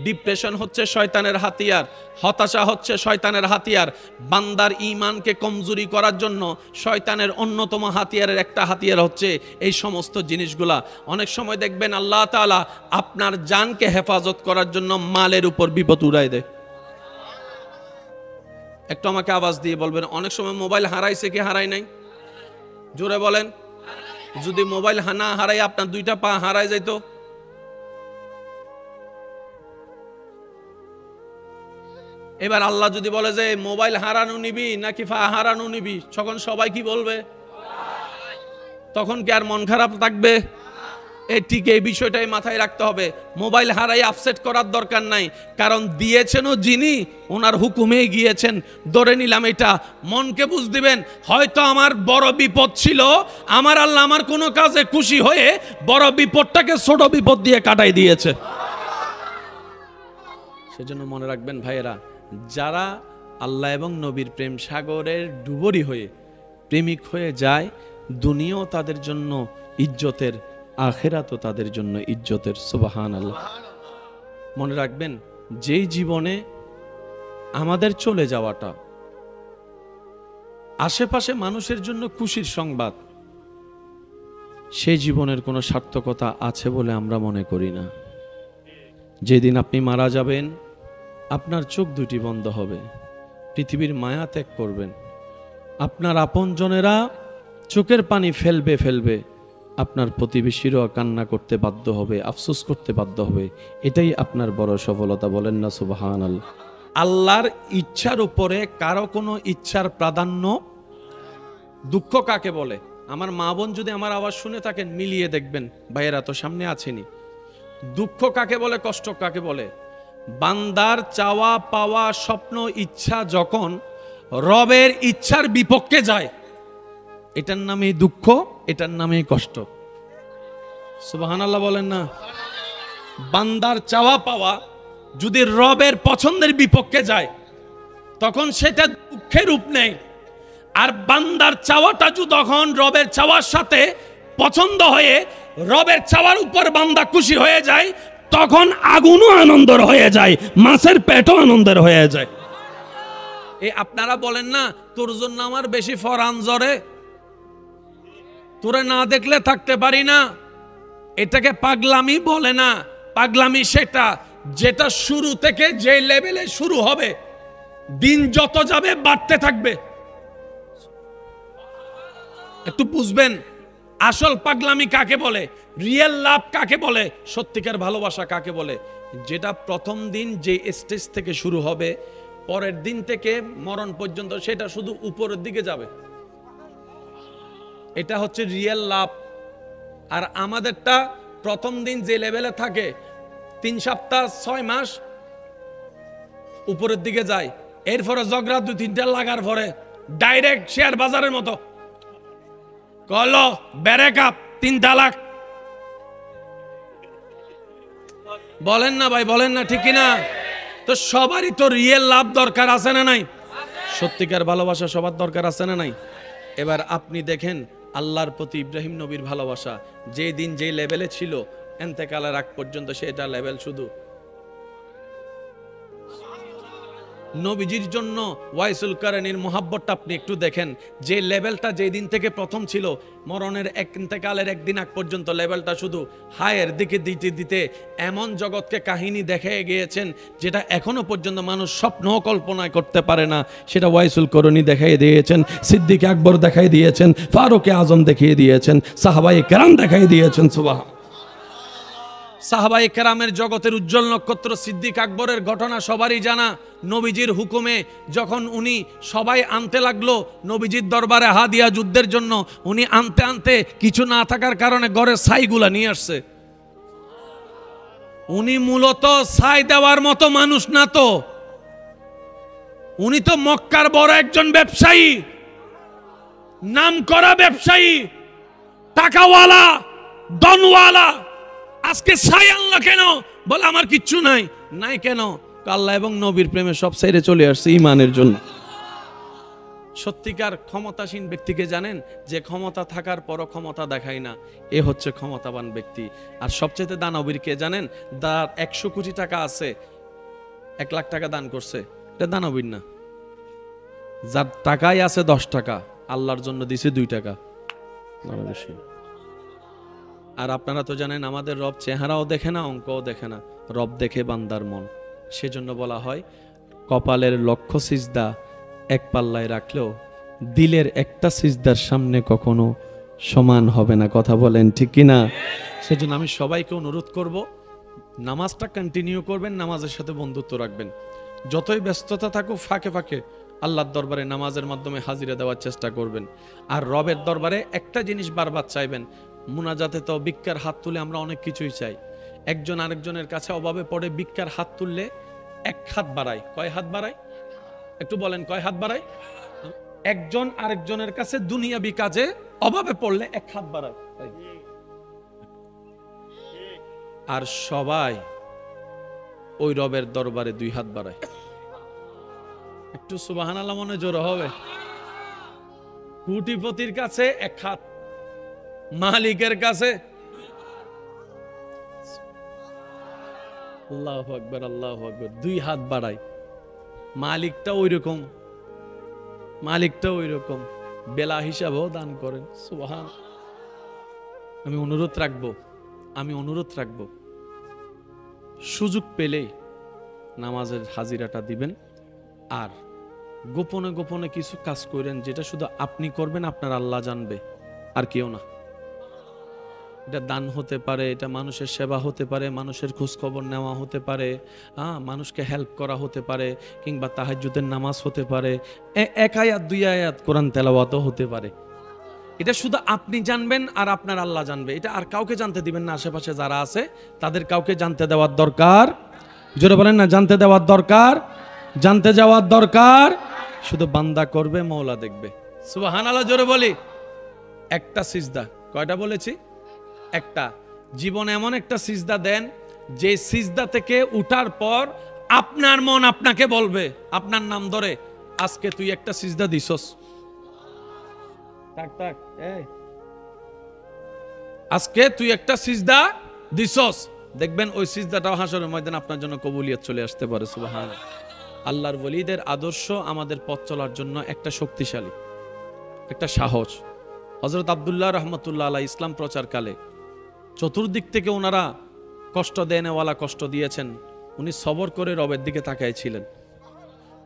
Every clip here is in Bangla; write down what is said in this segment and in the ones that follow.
ডিপ্রেশন হচ্ছে শয়তানের হাতিয়ার, হতাশা হচ্ছে শয়তানের হাতিয়ার। বান্দার ঈমানকে কমজোরি করার জন্য শয়তানের অন্যতম হাতিয়ারের একটা হাতিয়ার হচ্ছে এই সমস্ত জিনিসগুলা। অনেক সময় দেখবেন আল্লাহ তাআলা আপনার জানকে হেফাজত করার জন্য মালের উপর বিপদ উড়াই দেয়। একটু আমাকে আওয়াজ দিয়ে বলবেন, অনেক সময় মোবাইল হারাইছে কি হারাই নাই? জোরে বলেন। যদি মোবাইল না হারাই আপনার দুইটা পা হারাই যাইতো, এবার আল্লাহ যদি বলে যে মোবাইল হারানো নিবি নাকি পা হারানো নিবি, তখন সবাই কি বলবে? তখন কি আর মন খারাপ থাকবে? ঠিক এই বিষয়টাই মাথায় রাখতে হবে। মোবাইল হারাই আপসেট করার দরকার নাই, কারণ দিয়েছেনও যিনি ওনার হুকুমে গিয়েছেন। ধরে নিলাম এটা, মনকে বুঝ দিবেন হয়তো আমার বড় বিপদ ছিল, আমার আল্লাহ আমার কোনো কাজে খুশি হয়ে বড় বিপদটাকে ছোট বিপদ দিয়ে কাটাই দিয়েছে। সেজন্য মনে রাখবেন ভাইয়েরা, যারা আল্লাহ এবং নবীর প্রেম সাগরের ডুবুরি হয়ে প্রেমিক হয়ে যায়, দুনিয়াও তাদের জন্য ইজ্জতের, আখিরাতও তাদের জন্য ইজ্জতের। সুবহানাল্লাহ। মনে রাখবেন, যেই জীবনে আমাদের চলে যাওয়াটা আশেপাশে মানুষের জন্য খুশির সংবাদ, সেই জীবনের কোনো সার্থকতা আছে বলে আমরা মনে করি না। যেদিন আপনি মারা যাবেন, আপনার চোখ দুটি বন্ধ হবে, পৃথিবীর মায়া ত্যাগ করবেন, আপনার আপনজনেরা চোখের পানি ফেলবে, আপনার প্রতিবেশীরও কান্না করতে বাধ্য হবে, আফসোস করতে বাধ্য হবে। এটাই আপনার বড় সফলতা। বলেন না সুবহানাল্লাহ। আল্লাহর ইচ্ছার উপরে কারো কোনো ইচ্ছার প্রাধান্য। দুঃখ কাকে বলে? আমার মা বোন যদি আমার আওয়াজ শুনে থাকেন, মিলিয়ে দেখবেন, ভাইয়েরা তো সামনে আছেনি। দুঃখ কাকে বলে, কষ্ট কাকে বলে? বান্দার চাওয়া পাওয়া স্বপ্ন ইচ্ছা যখন রবের ইচ্ছার বিপক্ষে যায়, এটার নামে দুঃখ, এটার নামে কষ্ট। সুবহানাল্লাহ বলেন না। বান্দার চাওয়া পাওয়া যদি রবের পছন্দের বিপক্ষে যায়, তখন সেটা দুঃখের রূপ নেয়। আর বান্দার চাওয়াটা যখন রবের চাওয়ার সাথে পছন্দ হয়ে রবের চাওয়ার উপর বান্দা খুশি হয়ে যায়, তখন আগুনও আনন্দের হয়ে যায়, মাছের পেটও আনন্দের হয়ে যায়। এই আপনারা বলেন না, তোর জন্য আমার বেশি ফরান জ্বরে, তোরে না দেখলে থাকতে পারি না। এটাকে পাগলামি বলে না। পাগলামি সেটা যেটা শুরু থেকে যে লেভেলে শুরু হবে, দিন যত যাবে বাড়তে থাকবে। একটু বুঝবেন আসল পাগলামি কাকে বলে, রিয়েল লাভ কাকে বলে, সত্যিকার ভালোবাসা কাকে বলে। যেটা প্রথম দিন যে স্টেজ থেকে শুরু হবে, পরের দিন থেকে মরণ পর্যন্ত সেটা শুধু উপরের দিকে যাবে। এটা হচ্ছে রিয়েল লাভ। আর আমাদেরটা প্রথম দিন যে লেভেলে থাকে, 3 সপ্তাহ 6 মাস উপরের দিকে যায়, এরপরে ঝগড়া 2-3টা লাগার পরে ডাইরেক্ট শেয়ার বাজারের মতো কলো ব্যারেকআপ 3 তালাক। বলেন না ভাই, বলেন না, ঠিক কিনা? তো সবারই তো রিয়েল লাভ দরকার আছে না নাই? সত্যিকার ভালোবাসা সবার দরকার আছে না নাই? এবার আপনি দেখেন আল্লাহর প্রতি ইব্রাহিম নবীর ভালোবাসা যে দিন যে লেভেলে ছিল, এন্তেকালের আগ পর্যন্ত সেটা লেভেল শুধু। নবীজির জন্য ওয়াইসুল কারণীর মোহাব্বতটা আপনি একটু দেখেন, যে লেভেলটা যে দিন থেকে প্রথম ছিল, মরণের এন্তেকালের একদিন আগ পর্যন্ত লেভেলটা শুধু হায়ের দিকে দিতে দিতে এমন জগৎকে কাহিনী দেখিয়ে গিয়েছেন যেটা এখনো পর্যন্ত মানুষ স্বপ্ন কল্পনায় করতে পারে না। সেটা ওয়াইসুল করণী দেখাই দিয়েছেন, সিদ্দিক আকবর দেখাই দিয়েছেন, ফারুক আজম দেখিয়ে দিয়েছেন, সাহাবায়ে কেরাম দেখাই দিয়েছেন। সুবহান। সাহাবায়ে কেরামের জগতের উজ্জ্বল নক্ষত্র সিদ্দিক আকবরের ঘটনা সবারই জানা। নবীজির হুকুমে যখন উনি সবাই আনতে লাগলো নবীজির দরবারে হাদিয়া যুদ্ধের জন্য, উনি আনতে আনতে কিছু না থাকার কারণে ঘরের ছাইগুলা নিয়ে আসছে। উনি মূলত ছাই দেওয়ার মতো মানুষ না তো, উনি তো মক্কার বড় একজন ব্যবসায়ী, নামকরা ব্যবসায়ী, টাকাওয়ালা, ধনওয়ালা। আজকে ছাই আনলো কেন? বলে আমার কিচ্ছু নাই। নাই কেন? আল্লাহ এবং নবীর প্রেমে সব ছেড়ে চলে আসছে ঈমানের জন্য। সত্যিকার ক্ষমতাসীন ব্যক্তিকে জানেন, যে ক্ষমতা থাকার পরও ক্ষমতা দেখায় না, এ হচ্ছে ক্ষমতাবান ব্যক্তি। আর সবচেয়ে দানবীর কে জানেন? যার 100 কোটি টাকা আছে, 1 লাখ টাকা দান করছে, এটা দানবীর না। যার টাকাই আছে 10 টাকা, আল্লাহর জন্য দিছে 2 টাকা। আর আপনারা তো জানেন আমাদের রব চেহারাও দেখে না, অঙ্কও দেখে না, রব দেখে বান্দার মন। সেজন্য বলা হয় কপালের লক্ষ সিজদা এক পাল্লায় রাখলেও দিলের একটা সিজদার সামনে কখনো সমান হবে না। কথা বলেন ঠিক কিনা? সেজন্য আমি সবাইকে অনুরোধ করব, নামাজটা কন্টিনিউ করবেন, নামাজের সাথে বন্ধুত্ব রাখবেন। যতই ব্যস্ততা থাকুক ফাঁকে ফাঁকে আল্লাহর দরবারে নামাজের মাধ্যমে হাজিরা দেওয়ার চেষ্টা করবেন। আর রবের দরবারে একটা জিনিস বারবার চাইবেন, মুনাজাতে তো ভিক্ষার হাত তুলে আমরা অনেক কিছুই চাই। একজন আরেকজনের কাছে অভাবে পড়ে ভিক্ষার হাত তুললে 1 হাত বাড়ায়। কয় হাত বাড়ায়? একটু বলেন, কয় হাত বাড়ায়? একজন আরেকজনের কাছে দুনিয়াবি কাজে অভাবে পড়লে 1 হাত বাড়ায়। আর সবাই ওই রবের দরবারে 2 হাত বাড়ায়। একটু সুবহানাল্লাহ মনে জোর হবে। কোটিপতির কাছে 1 হাত, মালিকের কাছে আল্লাহু আকবার, আল্লাহু আকবার, 2 হাত বাড়ায়। মালিকটা ওই রকম বেলা হিসাবেও দান করেন। সুবহান। আমি অনুরোধ রাখবো সুযোগ পেলেই নামাজের হাজিরাটা দিবেন। আর গোপনে গোপনে কিছু কাজ করেন, যেটা শুধু আপনি করবেন, আপনার আল্লাহ জানবে, আর কেউ না। এটা দান হতে পারে, এটা মানুষের সেবা হতে পারে, মানুষের খোঁজ খবর নেওয়া হতে পারে, মানুষকে হেল্প করা হতে পারে, কিংবা তাহাজ্জুদের নামাজ হতে পারে, 1 আয়াত 2 আয়াত কোরআন তেলাওয়াতও হতে পারে। এটা শুধু আপনি জানবেন আর আপনার আল্লাহ জানবে। এটা আর কাউকে জানতে দিবেন না। আশেপাশে যারা আছে তাদের কাউকে জানতে দেওয়ার দরকার, জোরে বলেন না, জানতে দেওয়ার দরকার, জানতে যাওয়ার দরকার। শুধু বান্দা করবে, মওলা দেখবে। সুবহানাল্লাহ, জোরে বলি। একটা সিজদা, কয়টা বলেছি? একটা। জীবনে এমন একটা সিজদা দেন, যে সিজদা থেকে উঠার পর আপনার মন আপনাকে বলবে, আপনার নাম ধরে, আজকে তুই একটা সিজদা দিছস। আজকে তুই একটা সিজদা দিছস। দেখবেন ওই সিজদাটাও হাসরের ময়দানে আপনার জন্য কবুলিয়ত চলে আসতে পারে। সুবহানাল্লাহ। আল্লাহর ওলিদের আদর্শ আমাদের পথ চলার জন্য একটা শক্তিশালী, একটা সাহস। হযরত আব্দুল্লাহ রহমতুল্লাহ আলাইহি ইসলাম প্রচারকালে চতুর্দিক থেকে ওনারা কষ্ট দেনেওয়ালা কষ্ট দিয়েছেন, উনি সবর করে রবের দিকে তাকাইছিলেন।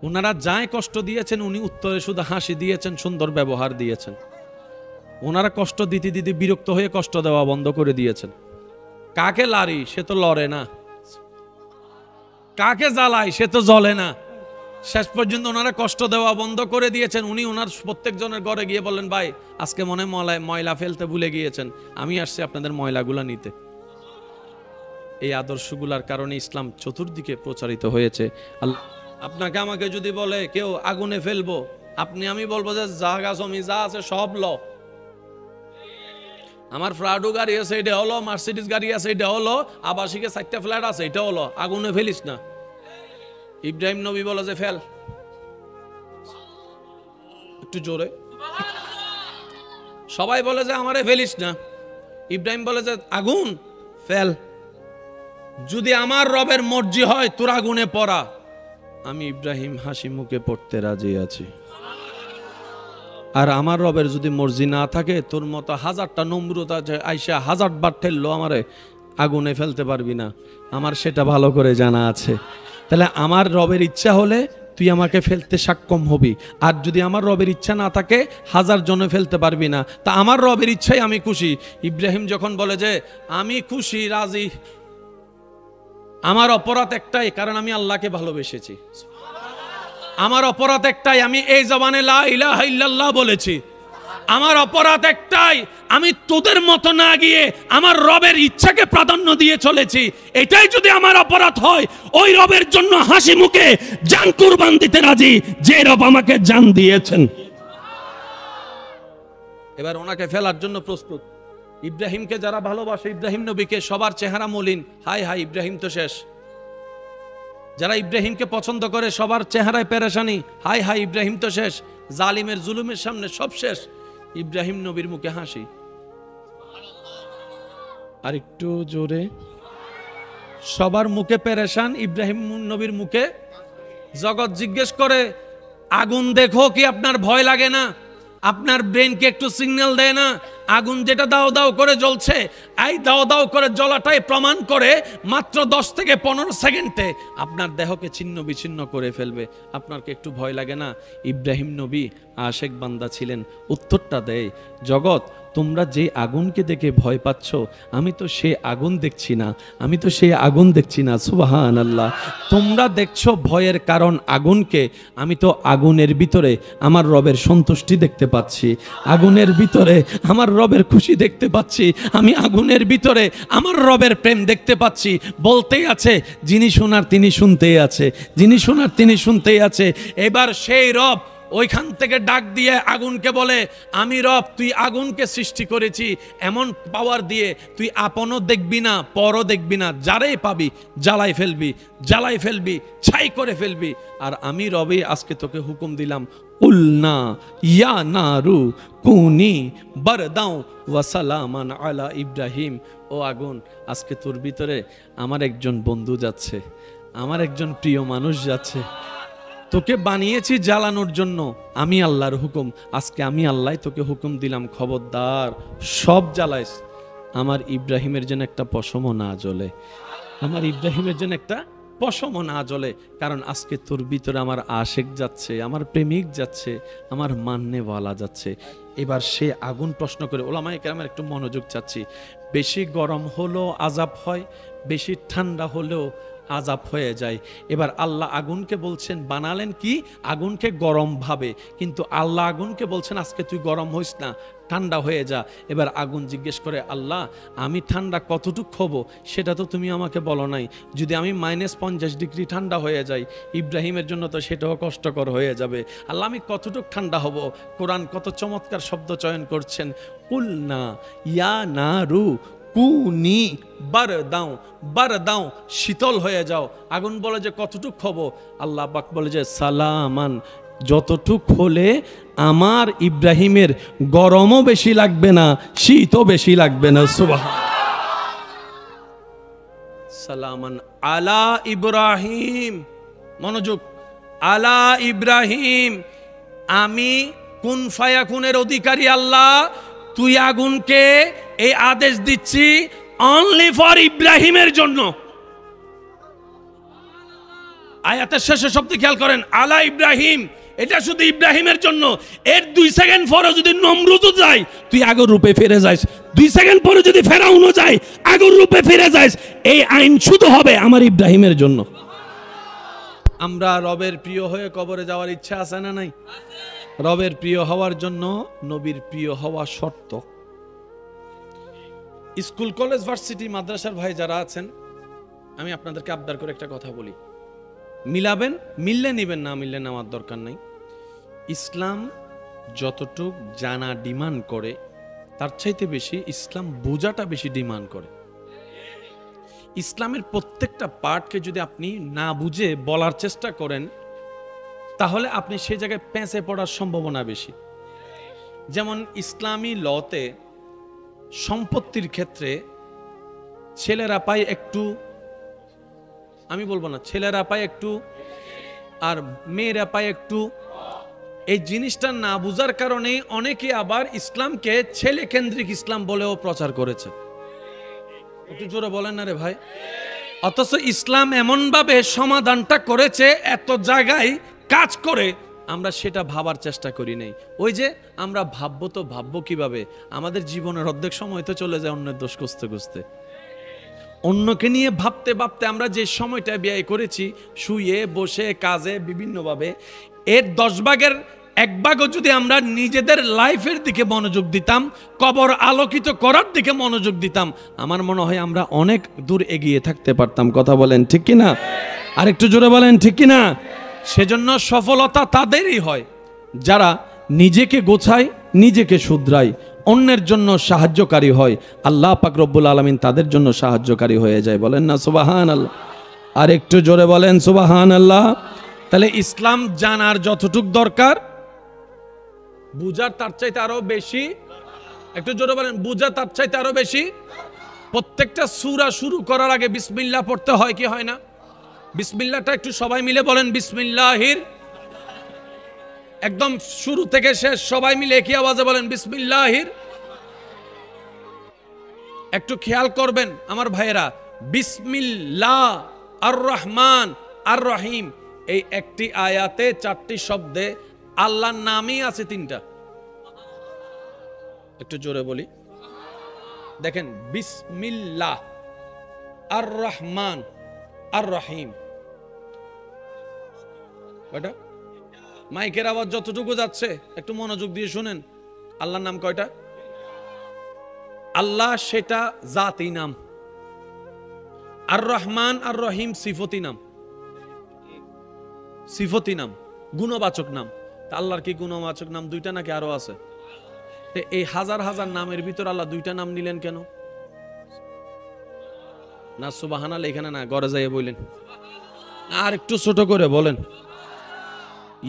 ওনারা যাই কষ্ট দিয়েছেন, উনি উত্তরে শুধু হাসি দিয়েছেন, সুন্দর ব্যবহার দিয়েছেন। ওনারা কষ্ট দিতে দিতে বিরক্ত হয়ে কষ্ট দেওয়া বন্ধ করে দিয়েছেন। কাকে লারি, সে তো লড়ে না, কাকে জ্বালায়, সে তো জ্বলে না। শেষ পর্যন্ত ওনারা কষ্ট দেওয়া বন্ধ করে দিয়েছেন। উনি ওনার প্রত্যেক জনের ঘরে গিয়ে বললেন, ভাই আজকে মনে ময়লা ফেলতে ভুলে গিয়েছেন, আমি আসছি আপনাদের ময়লাগুলা নিতে। এই আদর্শগুলার কারণে ইসলাম চতুর্দিকে প্রচারিত হয়েছে। আপনাকে আমাকে যদি বলে কেউ আগুনে ফেলবো, আমি বলবো যে জায়গা জমি যা আছে সব ল। আমার প্রাডো গাড়ি আছে, এটা হলো, মার্সিডিজ গাড়ি আছে, এটা হলো, আবাসিকে 4টা ফ্ল্যাট আছে, এটা হলো, আগুনে ফেলিস না। ইব্রাহিম নবী বলে যে ফেল, একটু জোরে। সবাই বলে যে আমারে ফেলিস না, ইব্রাহিম বলে যে আগুন ফেল। যদি আমার রবের মর্জি হয় তোর আগুনে পড়া, আমি ইব্রাহিম হাসি মুখে পড়তে রাজি আছি। আর আমার রবের যদি মর্জি না থাকে, তোর মতো 1000টা নমরুদ আছে আইসা 1000 বার ঠেললো, আমারে আগুনে ফেলতে পারবি না। আমার সেটা ভালো করে জানা আছে। তাহলে আমার রবের ইচ্ছা হলে তুই আমাকে ফেলতে সক্ষম হবি, আর যদি আমার রবের ইচ্ছা না থাকে 1000 জনে ফেলতে পারবি না। তা আমার রবের ইচ্ছাই আমি খুশি। ইব্রাহিম যখন বলে যে আমি খুশি, রাজি, আমার অপরাধ একটাই, কারণ আমি আল্লাহকে ভালোবেসেছি। আমার অপরাধ একটাই, আমি এই জবানে লা ইলাহা ইল্লাল্লাহ বলেছি। আমার অপরাধ একটাই, আমি তোদের মতো না গিয়ে আমার রবের ইচ্ছাকে প্রাধান্য দিয়ে চলেছি। এটাই যদি আমার অপরাধ হয়, ওই রবের জন্য হাসি মুখে জান কুরবান দিতে রাজি, যে রব আমাকে জান দিয়েছেন। এবার ওনাকে ফেলার জন্য প্রস্তুত। ইব্রাহিমকে যারা ভালোবাসে, ইব্রাহিম নবীকে, সবার চেহারা মলিন, হাই হাই ইব্রাহিম তো শেষ। যারা ইব্রাহিমকে পছন্দ করে সবার চেহারায় পেরেশানি, হাই হাই ইব্রাহিম তো শেষ, জালিমের জুলুমের সামনে সব শেষ, ইব্রাহিম নবীর মুখে হাসি। আর একটু জোরে, সবার মুখে পেরেশান, ইব্রাহিম নবীর মুখে। জগৎ জিজ্ঞেস করে আগুন দেখো কি আপনার ভয় লাগে না? আপনার ব্রেনকে একটু সিগন্যাল দেয় না? আগুন যেটা দাও দাও করে জ্বলছে, এই দাও দাও করে জ্বলাটাই প্রমাণ করে মাত্র 10 থেকে 15 সেকেন্ডে আপনার দেহকে ছিন্ন বিচ্ছিন্ন করে ফেলবে। আপনার কি একটু ভয় লাগে না? ইব্রাহিম নবী আশেক বান্দা ছিলেন। উত্তরটা দেয়, জগৎ তোমরা যে আগুনকে দেখে ভয় পাচ্ছ, আমি তো সে আগুন দেখছি না, আমি তো সেই আগুন দেখছি না। সুবহানাল্লাহ। তোমরা দেখছো ভয়ের কারণ আগুনকে, আমি তো আগুনের ভিতরে আমার রবের সন্তুষ্টি দেখতে পাচ্ছি, আগুনের ভিতরে আমার রবের খুশি দেখতে পাচ্ছি, আমি আগুনের ভিতরে আমার রবের প্রেম দেখতে পাচ্ছি। বলতেই আছে যিনি শোনার তিনি শুনতেই আছে, যিনি শোনার তিনি শুনতেই আছে। এবার সেই রব ওইখান থেকে ডাক দিয়ে আগুনকে বলে, আমি রব, তুই আগুনকে সৃষ্টি করেছি এমন পাওয়ার দিয়ে, তুই আপনও দেখবি না পরও দেখবি না, যারাই পাবি জ্বালাই ফেলবি, জ্বালাই ফেলবি, ছাই করে ফেলবি। আর আমি রবে আজকে তোকে হুকুম দিলাম, কুলনা ইয়া নারু কুনি বারদাও ওয়া সালামান আলা ইব্রাহিম। ও আগুন, আজকে তোর ভিতরে আমার একজন বন্ধু যাচ্ছে, আমার একজন প্রিয় মানুষ যাচ্ছে, তোকে বানিয়েছি জ্বালানোর জন্য, আমি আল্লাহর হুকুম। আজকে আমি আল্লাহ তোকে হুকুম দিলাম, খবরদার সব জ্বালাইস, আমার ইব্রাহিমের জন্য একটা পশমও না জ্বলে, আমার ইব্রাহিমের জন্য একটা পশমও না জ্বলে। কারণ আজকে তোর ভিতরে আমার আশেক যাচ্ছে, আমার প্রেমিক যাচ্ছে, আমার মান্যওয়ালা যাচ্ছে। এবার সে আগুন প্রশ্ন করে, ওলামায়ে কেরামের একটু মনোযোগ চাচ্ছি, বেশি গরম হলেও আযাব হয়, বেশি ঠান্ডা হলেও আযাব হয়ে যায়। এবার আল্লাহ আগুনকে বলছেন, বানালেন কি আগুনকে গরম ভাবে, কিন্তু আল্লাহ আগুনকে বলছেন আজকে তুই গরম হইস না, ঠান্ডা হয়ে যা। এবার আগুন জিজ্ঞেস করে, আল্লাহ আমি ঠান্ডা কতটুক হব সেটা তো তুমি আমাকে বলো নাই, যদি আমি -50 ডিগ্রি ঠান্ডা হয়ে যাই, ইব্রাহিমের জন্য তো সেটাও কষ্টকর হয়ে যাবে। আল্লাহ আমি কতটুক ঠান্ডা হব? কোরআন কত চমৎকার শব্দ চয়ন করছেন, কুলনা ইয়া নারু কুনি বারদাও, বারদাও শীতল হয়ে যাও। আগুন বলে যে কতটুক হব? আল্লাহ পাক বলে যে সালামান, যতটুক হলে আমার ইব্রাহিমের গরমও বেশি লাগবে না, শীতও বেশি লাগবে না। সুবহান। সালামান আলা ইব্রাহিম, মনোযোগ, আলা ইব্রাহিম, আমি কুন ফায়াকুনের অধিকারী আল্লাহ, তুই আগুনকে এই আদেশ দিচ্ছি অনলি ফর ইব্রাহিমের জন্য। আয়াতের শেষের শব্দ খেয়াল করেন, আলা ইব্রাহিম, এটা শুধু ইব্রাহিমের জন্য। এর 2 সেকেন্ড পরে যদি নমরুদও যায়, তুই আগের রূপে ফিরে যাস। 2 সেকেন্ড পরে যদি ফেরাউনও যায়, আগের রূপে ফিরে যাস। এই আইন শুধু হবে আমার ইব্রাহিমের জন্য। আমরা রবের প্রিয় হয়ে কবরে যাওয়ার ইচ্ছা আছে না নাই? রবের প্রিয় হওয়ার জন্য নবীর প্রিয় হওয়া শর্ত। স্কুল কলেজ ভার্সিটি মাদ্রাসার ভাই যারা আছেন, আমি আপনাদেরকে আবদার করে একটা কথা বলি, মিলাবেন, মিললে নিবেন, না মিললে নেওয়ার দরকার নাই। ইসলাম যতটুক জানা ডিমান্ড করে, তার চাইতে বেশি ইসলাম বোঝাটা বেশি ডিমান্ড করে। ইসলামের প্রত্যেকটা পার্টকে যদি আপনি না বুঝে বলার চেষ্টা করেন, তাহলে আপনি সেই জায়গায় পেঁচে পড়ার সম্ভাবনা বেশি। যেমন ইসলামী লতে সম্পত্তির ক্ষেত্রে ছেলেরা পায় একটু, আমি বলবো না, ছেলেরা পায় একটু আর মেয়েরা পায় একটু। এই জিনিসটা না বুঝার কারণে অনেকে আবার ইসলামকে ছেলে কেন্দ্রিক ইসলাম বলেও প্রচার করেছে। একটু জোরে বলেন না রে ভাই। অথচ ইসলাম এমনভাবে সমাধানটা করেছে, এত জায়গায় কাজ করে, আমরা সেটা ভাবার চেষ্টা করি নাই। ওই যে আমরা ভাববো, তো ভাববো কিভাবে? আমাদের জীবনের অর্ধেক সময় তো চলে যায় অন্যের দোষ খুঁজতে খুঁজতে, অন্যকে নিয়ে ভাবতে ভাবতে। আমরা যে সময়টা ব্যয় করেছি শুয়ে বসে কাজে বিভিন্নভাবে, এর 10 ভাগের 1 ভাগও যদি আমরা নিজেদের লাইফের দিকে মনোযোগ দিতাম, কবর আলোকিত করার দিকে মনোযোগ দিতাম, আমার মনে হয় আমরা অনেক দূর এগিয়ে থাকতে পারতাম। কথা বলেন ঠিক কিনা? আর একটু জোরে বলেন ঠিক কিনা? সেজন্য সফলতা তাদেরই হয় যারা নিজেকে গোছায়, নিজেকে শুধরায়, অন্যের জন্য সাহায্যকারী হয়। আল্লাহ পাক রব্বুল আলামিন তাদের জন্য সাহায্যকারী হয়ে যায়। বলেন না সুবহানাল্লাহ। আর একটু জোরে বলেন সুবহানাল্লাহ। তাহলে ইসলাম জানার যতটুক দরকার, বুঝার তার চাইতে আরো বেশি। একটু জোরে বলেন, বুঝার তার চাইতে আরো বেশি। প্রত্যেকটা সূরা শুরু করার আগে বিসমিল্লাহ পড়তে হয় কি হয় না? বিসমিল্লাহটা একটু সবাই মিলে বলেন, বিসমিল্লাহির। একদম শুরু থেকে শেষ সবাই মিলে একই আওয়াজে বলেন বিসমিল্লাহির। একটু খেয়াল করবেন আমার ভাইয়েরা, বিসমিল্লাহ আর রহমান আর রহিম, এই একটি আয়াতে 4টি শব্দে আল্লাহর নামই আছে 3টা। একটু জোরে বলি, দেখেন, বিসমিল্লাহ আর রহমান আর রহিম। কয়টা? মাইকের আওয়াজ যতটুকু যাচ্ছে একটু মনোযোগ দিয়ে শুনেন। আল্লাহর নাম কয়টা? আল্লাহ সেটা জাতি নাম, আর রহমান আর রহিম সিফতি নাম। সিফতি নাম, গুণবাচক নাম। তা আল্লাহর কি গুণবাচক নাম 2টা নাকি আরো আছে? এই হাজার হাজার নামের ভিতর আল্লাহ 2টা নাম নিলেন কেন? না সুবহানাল্লাহ এখানে না, ঘরে যাইয়ে বললেন। আর একটু ছোট করে বলেন,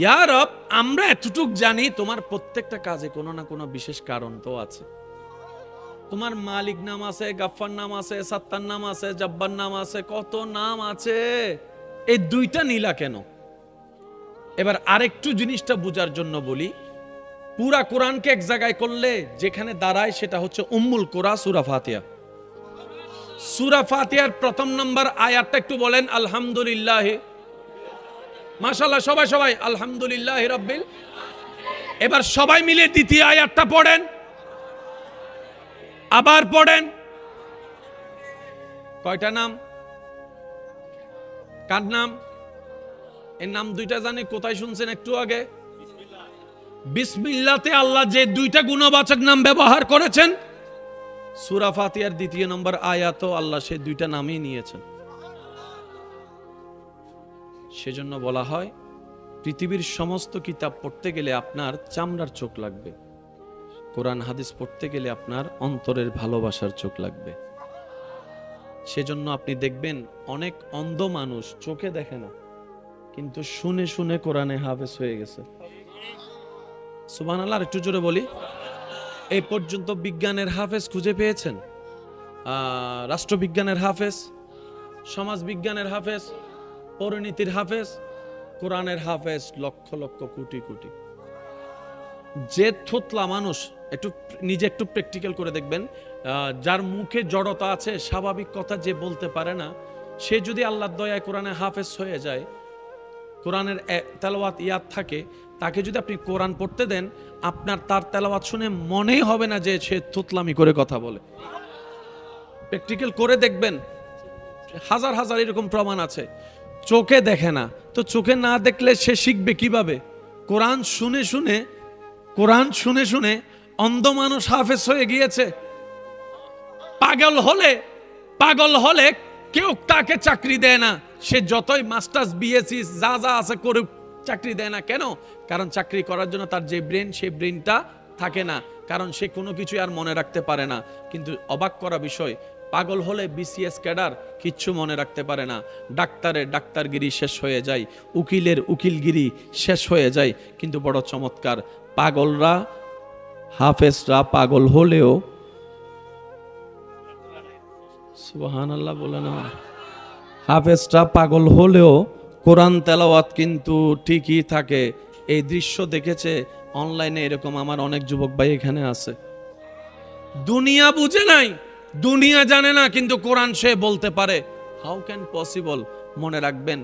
ইয়া রব, আমরা এতটুক জানি তোমার প্রত্যেকটা কাজে কোনো না কোনো বিশেষ কারণ তো আছে। তোমার মালিক নাম আছে, গাফফার নাম আছে, সাত্তার নাম আছে, জব্বার নাম আছে, কত নাম আছে। এই 2টা নীলা কেন? এবার আরেকটু জিনিসটা বোঝার জন্য বলি, পুরা কোরআনকে এক জায়গায় করলে যেখানে দাঁড়ায় সেটা হচ্ছে উম্মুল কোরআন সূরা ফাতিহা। সূরা ফাতিহার 1 নম্বর আয়াতটা একটু বলেন, আলহামদুলিল্লাহ। মাশাআল্লাহ, সবাই সবাই আলহামদুলিল্লাহ রাব্বিল। এবার সবাই মিলে 2য় আয়াতটা পড়েন, আবার পড়েন। কয়টা নাম? কার নাম? এর নাম 2টা জানি, কোথায় শুনছেন একটু আগে? বিসমিল্লাহতে আল্লাহ যে 2টা গুণবাচক নাম ব্যবহার করেছেন, সূরা ফাতিহার 2 নম্বর আয়াতও আল্লাহ সেই 2টা নামই নিয়েছেন। সেজন্য বলা হয় পৃথিবীর সমস্ত কিতাব পড়তে গেলে আপনার চামড়ার চোখ লাগবে, কোরআন হাদিস পড়তে গেলে আপনার অন্তরের ভালোবাসার চোখ লাগবে। সেজন্য আপনি দেখবেন অনেক অন্ধ মানুষ চোখে দেখে না, কিন্তু শুনে শুনে কোরআনে হাফেজ হয়ে গেছে। সুবহানাল্লাহ, একটু জোরে বলি। এই পর্যন্ত বিজ্ঞানের হাফেজ খুঁজে পেয়েছেন? রাষ্ট্রবিজ্ঞানের হাফেজ, সমাজ বিজ্ঞানের হাফেজ, পরিণীতির হাফেজ, কোরআনের হাফেজ লক্ষ লক্ষ কোটি কোটি। যে থোতলা মানুষ, একটু নিজে একটু প্র্যাকটিক্যাল করে দেখবেন, যার মুখে জড়তা আছে, স্বাভাবিক কথা যে বলতে পারে না, সে যদি আল্লাহর দয়ায় কোরআনে হাফেজ হয়ে যায়, কোরআনের তেলাওয়াত ইয়াদ থাকে, তাকে যদি আপনি কোরআন পড়তে দেন, আপনার তার তেলাওয়াত শুনে মনেই হবে না যে সে থুতলামি করে কথা বলে। প্র্যাকটিক্যাল করে দেখবেন, হাজার হাজার এরকম প্রমাণ আছে। চোখে দেখে না, তো চোখে না দেখলে সে শিখবে কিভাবে? কোরআন শুনে শুনে, কোরআন শুনে শুনে অন্ধ মানুষ হাফেজ হয়ে গিয়েছে। পাগল হলে কেউ তাকে চাকরি দেয় না, সে যতই মাস্টার্স বিএসসি যা যা আছে করুক, চাকরি দেয় না। কেন? কারণ চাকরি করার জন্য তার যে ব্রেন, সেই ব্রেনটা থাকে না, কারণ সে কোনো কিছু আর মনে রাখতে পারে না। কিন্তু অবাক করা বিষয়, পাগল হলে বিসিএস ক্যাডার কিচ্ছু মনে রাখতে পারে না, ডাক্তারের ডাক্তারগিরি শেষ হয়ে যায়, উকিলের উকিলগিরি শেষ হয়ে যায়। কিন্তু বড় চমৎকার, পাগলরা, হাফেজরা পাগল হলেও, সুবহানাল্লাহ বলে না, হাফেজরা পাগল হলেও কোরআন তেলাওয়াত কিন্তু ঠিকই থাকে। এই দৃশ্য দেখেছে অনলাইনে, এরকম আমার অনেক যুবক ভাই এখানে আছে। দুনিয়া বুঝে নাই, দুনিয়া জানে না, কিন্তু কোরআন সে বলতে পারে। How can possible? মনে রাখবেন,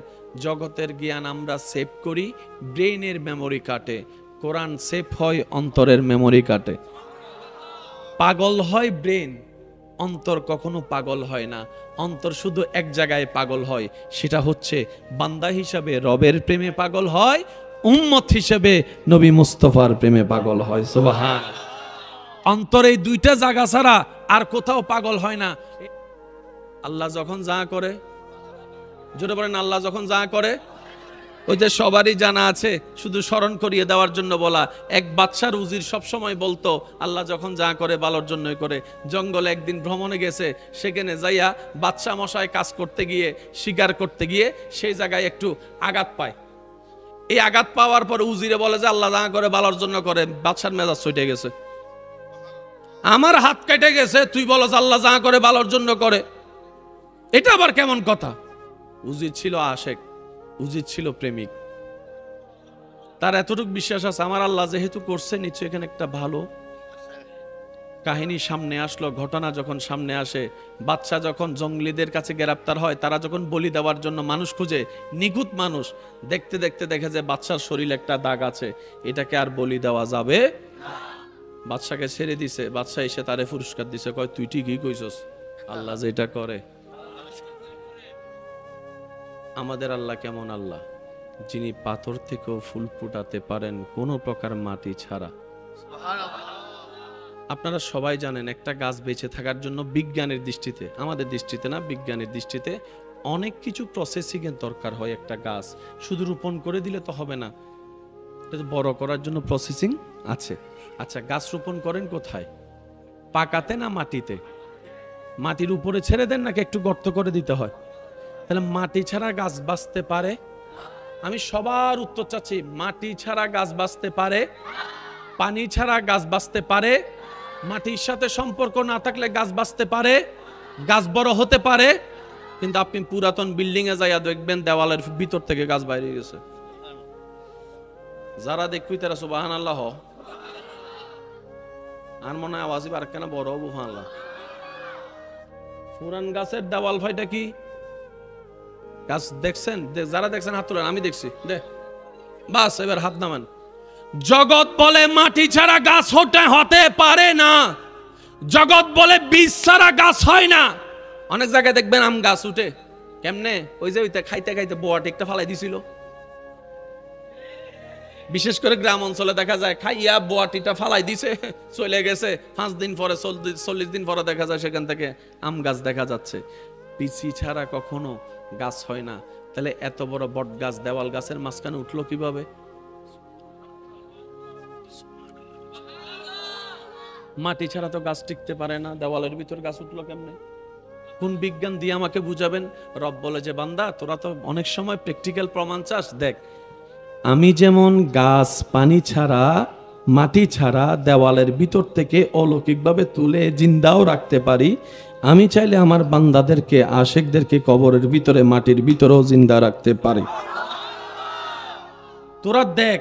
জগতের জ্ঞান আমরা সেভ করি, ব্রেইনের মেমোরি কাটে। কোরআন সেভ হয় অন্তরের মেমোরি কাটে। পাগল হয় ব্রেন, অন্তর কখনো পাগল হয় না। অন্তর শুধু এক জায়গায় পাগল হয়, সেটা হচ্ছে বান্দা হিসাবে রবের প্রেমে পাগল হয়, উম্মত হিসেবে নবী মুস্তাফার প্রেমে পাগল হয়। সুবহান। অন্তর এই 2টা জায়গা ছাড়া আর কোথাও পাগল হয় না। আল্লাহ যখন যা করে, জোরে বলেন, আল্লাহ যখন যা করে, ওই যে সবারই জানা আছে, শুধু স্মরণ করিয়ে দেওয়ার জন্য বলা। এক বাদশার উজির সব সময় বলতো, আল্লাহ যখন যা করে ভালোর জন্যই করে। জঙ্গলে একদিন ভ্রমণে গেছে, সেখানে যাইয়া বাদশা মশাই কাজ করতে গিয়ে, শিকার করতে গিয়ে সেই জায়গায় একটু আঘাত পায়। এই আঘাত পাওয়ার পর উজিরে বলে যে আল্লাহ যা করে ভালোর জন্য করে। বাদশার মেজাজ ছুটে গেছে, আমার হাত কেটে গেছে, তুই বলস আল্লাহ যা করে ভালোর জন্য করে, এটা আবার কেমন কথা? উজির ছিল আশেক, উজির ছিল প্রেমিক। তার এতটুকু বিশ্বাস আছে, আমার আল্লাহ যেহেতু করছে, নিশ্চয় এখানে একটা ভালো কাহিনী সামনে আসলো। ঘটনা যখন সামনে আসে, বাদশা যখন জঙ্গলিদের কাছে গ্রেপ্তার হয়, তারা যখন বলি দেওয়ার জন্য মানুষ খুঁজে, নিখুঁত মানুষ, দেখতে দেখতে দেখে যে বাদশার শরীরে একটা দাগ আছে, এটাকে আর বলি দেওয়া যাবে। বাদশাকে ছেড়ে দিছে। বাদশা এসে তারে পুরস্কার দিছে, কয় তুই ঠিকই কইছস, আল্লাহ যেটা করে। আমাদের আল্লাহ কেমন আল্লাহ? যিনি পাথর থেকেও ফুল ফুটাতে পারেন কোনো প্রকার মাটি ছাড়া। আপনারা সবাই জানেন, একটা গাছ বেঁচে থাকার জন্য বিজ্ঞানের দৃষ্টিতে, আমাদের দৃষ্টিতে না, বিজ্ঞানের দৃষ্টিতে অনেক কিছু প্রসেসিং এর দরকার হয়। একটা গাছ শুধু রোপণ করে দিলে তো হবে না, এটা বড় করার জন্য প্রসেসিং আছে। আচ্ছা, গাছ রোপণ করেন কোথায়? পাকাতে না মাটিতে? মাটির উপরে ছেড়ে দেন নাকি একটু গর্ত করে দিতে হয়? তাহলে মাটি ছাড়া গাছ বাঁচতে পারে? আমি সবার উত্তর চাচ্ছি, মাটি ছাড়া গাছ বাঁচতে পারে? পানি ছাড়া গাছ বাঁচতে পারে? মাটির সাথে সম্পর্ক না থাকলে গাছ বাঁচতে পারে? গাছ বড় হতে পারে, কিন্তু আপনি পুরাতন বিল্ডিং এ যাইয়া দেখবেন দেওয়ালের ভিতর থেকে গাছ বাইরে গেছে। যারা দেখবি তারা সুবহানাল্লাহ। আর মনে হয় আওয়াজই বার কেন বড় হবো। আল্লাহ, পুরান গাছের দেওয়াল ভাইটা কি গাছ দেখছেন? যারা দেখছেন হাত তোলেন, আমি দেখছি। বাস, এবার হাত নামান। জগৎ বলে মাটি ছাড়া গাছ হতে পারে না। জগৎ বলে বীজ ছাড়া গাছ হয় না। অনেক জায়গায় দেখবেন আম গাছ উঠে কেমনে, ওই যে ওইটা খাইতে খাইতে বোয়া টেকটা ফালাই দিছিল। বিশেষ করে গ্রাম অঞ্চলে দেখা যায়, খাইয়া বোয়াটিটা ফালাই দিছে, চলে গেছে। 5 দিন পরে, 40 দিন পরে দেখা যায় সেখান থেকে আম গাছ দেখা যাচ্ছে। পিচি ছাড়া কখনো গাছ হয় না। তাহলে এত বড় বট গাছ দেওয়াল গাছের মাঝখানে উঠলো কিভাবে? মাটি ছাড়া তো গাছ টিকতে পারে না, দেওয়ালের ভিতর গাছ উঠলো কেমনে? কোন বিজ্ঞান দিয়ে আমাকে বুঝাবেন? রব বলে যে বান্দা, তোরা তো অনেক সময় প্র্যাকটিক্যাল প্রমাণ চাস, দেখ আমি যেমন গাছ পানি ছাড়া, মাটি ছাড়া দেওয়ালের ভিতর থেকে অলৌকিকভাবে তুলে জিন্দাও রাখতে পারি, আমি চাইলে আমার বান্দাদেরকে, আশেকদেরকে কবরের ভিতরে, মাটির ভিতরেও জিন্দা রাখতে পারি। তোরা দেখ,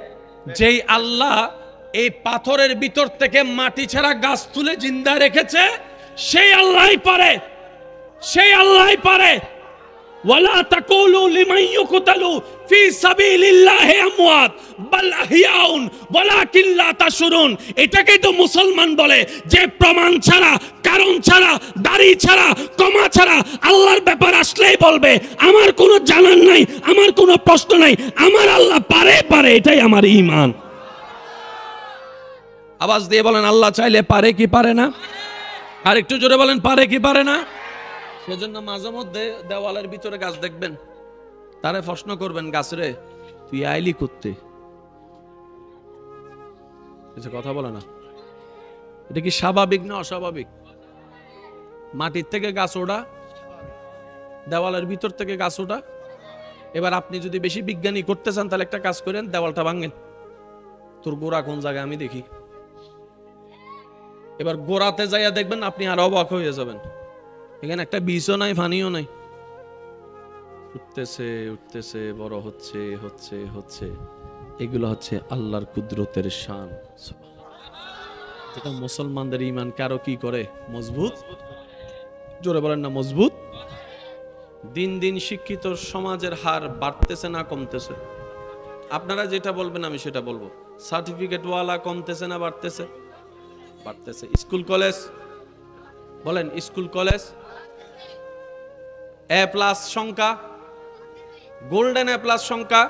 যেই আল্লাহ এই পাথরের ভিতর থেকে মাটি ছাড়া গাছ তুলে জিন্দা রেখেছে, সেই আল্লাহই পারে, সেই আল্লাহই পারে। ওয়ালা তাকুলু লিমান ইউকতালু ফি সাবিলিল্লাহি আমওয়াত বাল আহইয়াউন ওয়ালাকিন লা তাশউরুন। এটাকেই তো মুসলমান বলে যে প্রমাণ ছাড়া, কারণ ছাড়া, দাড়ি ছাড়া, কমা ছাড়া আল্লাহর ব্যাপার আসলেই বলবে আমার কোনো জানার নাই, আমার কোনো প্রশ্ন নাই, আমার আল্লাহ পারে পারে, এটাই আমার ঈমান। আওয়াজ দিয়ে বলেন, আল্লাহ চাইলে পারে কি পারে না? আর একটু জোরে বলেন, পারে কি পারে না? সেজন্য মাঝে মধ্যে দেওয়ালের ভিতরে গাছ দেখবেন, তারে প্রশ্ন করবেন, গাছরে তুই আইলি করতে? কিছু কথা বলে না। এটা কি স্বাভাবিক না অস্বাভাবিক? মাটির থেকে গাছ ওঠা, দেওয়ালের ভিতর থেকে গাছ ওঠা। এবার আপনি যদি বেশি বিজ্ঞানী করতে চান, তাহলে একটা কাজ করেন, দেওয়ালটা ভাঙেন। তোর গোড়া কোন জায়গায় আমি দেখি। এবার গোড়াতে যাইয়া দেখবেন, আপনি আরো অবাক হয়ে যাবেন, এখানে একটা বীজও নাই, পানিও নাই। উঠতেছে উঠতেছে, বড় হচ্ছে হচ্ছে হচ্ছে। এগুলো হচ্ছে আল্লাহর কুদরতের শান। এটা মুসলমানদের ঈমানকে আরো কি করে? মজবুত। জোরে বলেন না, মজবুত। দিন দিন শিক্ষিত সমাজের হার বাড়তেছে না কমতেছে? আপনারা যেটা বলবেন আমি সেটা বলবো। সার্টিফিকেট ওয়ালা কমতেছে না বাড়তেছে? বাড়তেছে। স্কুল কলেজ বলেন, স্কুল কলেজ A+ সংখ্যা, গোল্ডেন A+ সংখ্যা।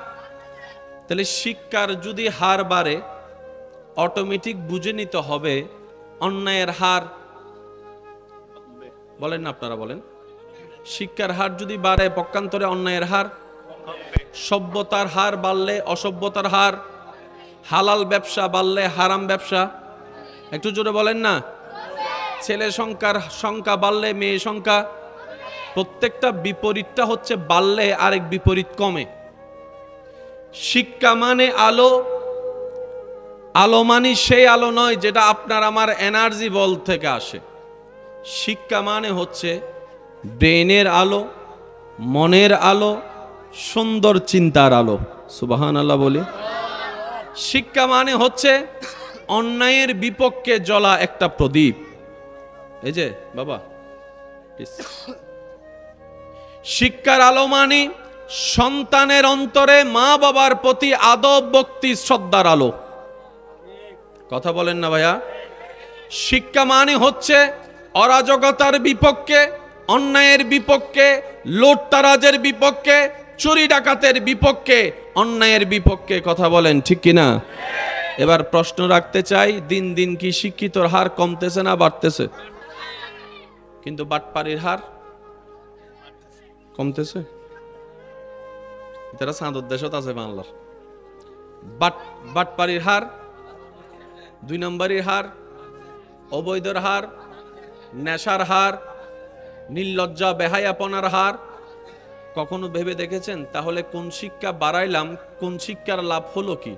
তাহলে শিক্ষার যদি হার বাড়ে, অটোমেটিক বুঝে নিতে হবে অন্যায়ের হার। বলেন না, আপনারা বলেন। শিক্ষার হার যদি বাড়ে, পক্ষান্তরে অন্যায়ের হার। সভ্যতার হার বাড়লে অসভ্যতার হার, হালাল ব্যবসা বাড়লে হারাম ব্যবসা, একটু জোরে বলেন না। ছেলে সংখ্যা বাড়লে মেয়ে সংখ্যা, প্রত্যেকটা বিপরীতটা হচ্ছে বাড়লে আরেক বিপরীত কমে। শিক্ষা মানে আলো, আলো মানে সেই আলো নয় যেটা আপনার আমার এনার্জি বল থেকে আসে। শিক্ষা মানে হচ্ছে ব্রেনের আলো, মনের আলো, সুন্দর চিন্তার আলো। সুবহানাল্লাহ বলি। শিক্ষা মানে হচ্ছে অন্যায়ের বিপক্ষে জ্বলা একটা প্রদীপ। এই যে বাবা, শিক্ষার আলো মানে সন্তানের অন্তরে মা বাবার প্রতি আদব ভক্তি শ্রদ্ধার আলো। কথা বলেন না ভাইয়া। শিক্ষা মানে হচ্ছে অরাজকতার বিপক্ষে, অন্যায়ের বিপক্ষে, লুটতারাজের বিপক্ষে, চুরি ডাকাতের বিপক্ষে, অন্যায়ের বিপক্ষে। কথা বলেন ঠিক কিনা? এবার প্রশ্ন রাখতে চাই, দিন দিন কি শিক্ষিতর হার কমতেছে না বাড়তেছে? কিন্তু বাটপাড়ির হার কমতেছে। এটা সাঁদর দেশত আছে বাংলার। বাটপাড়ির হার, 2 নম্বরের হার, অবৈধর হার, নেশার হার, নির্লজ্জা বেহায়াপনার হার। কখনো ভেবে দেখেছেন তাহলে কোন শিক্ষা বাড়াইলাম, কোন শিক্ষার লাভ হলো কি?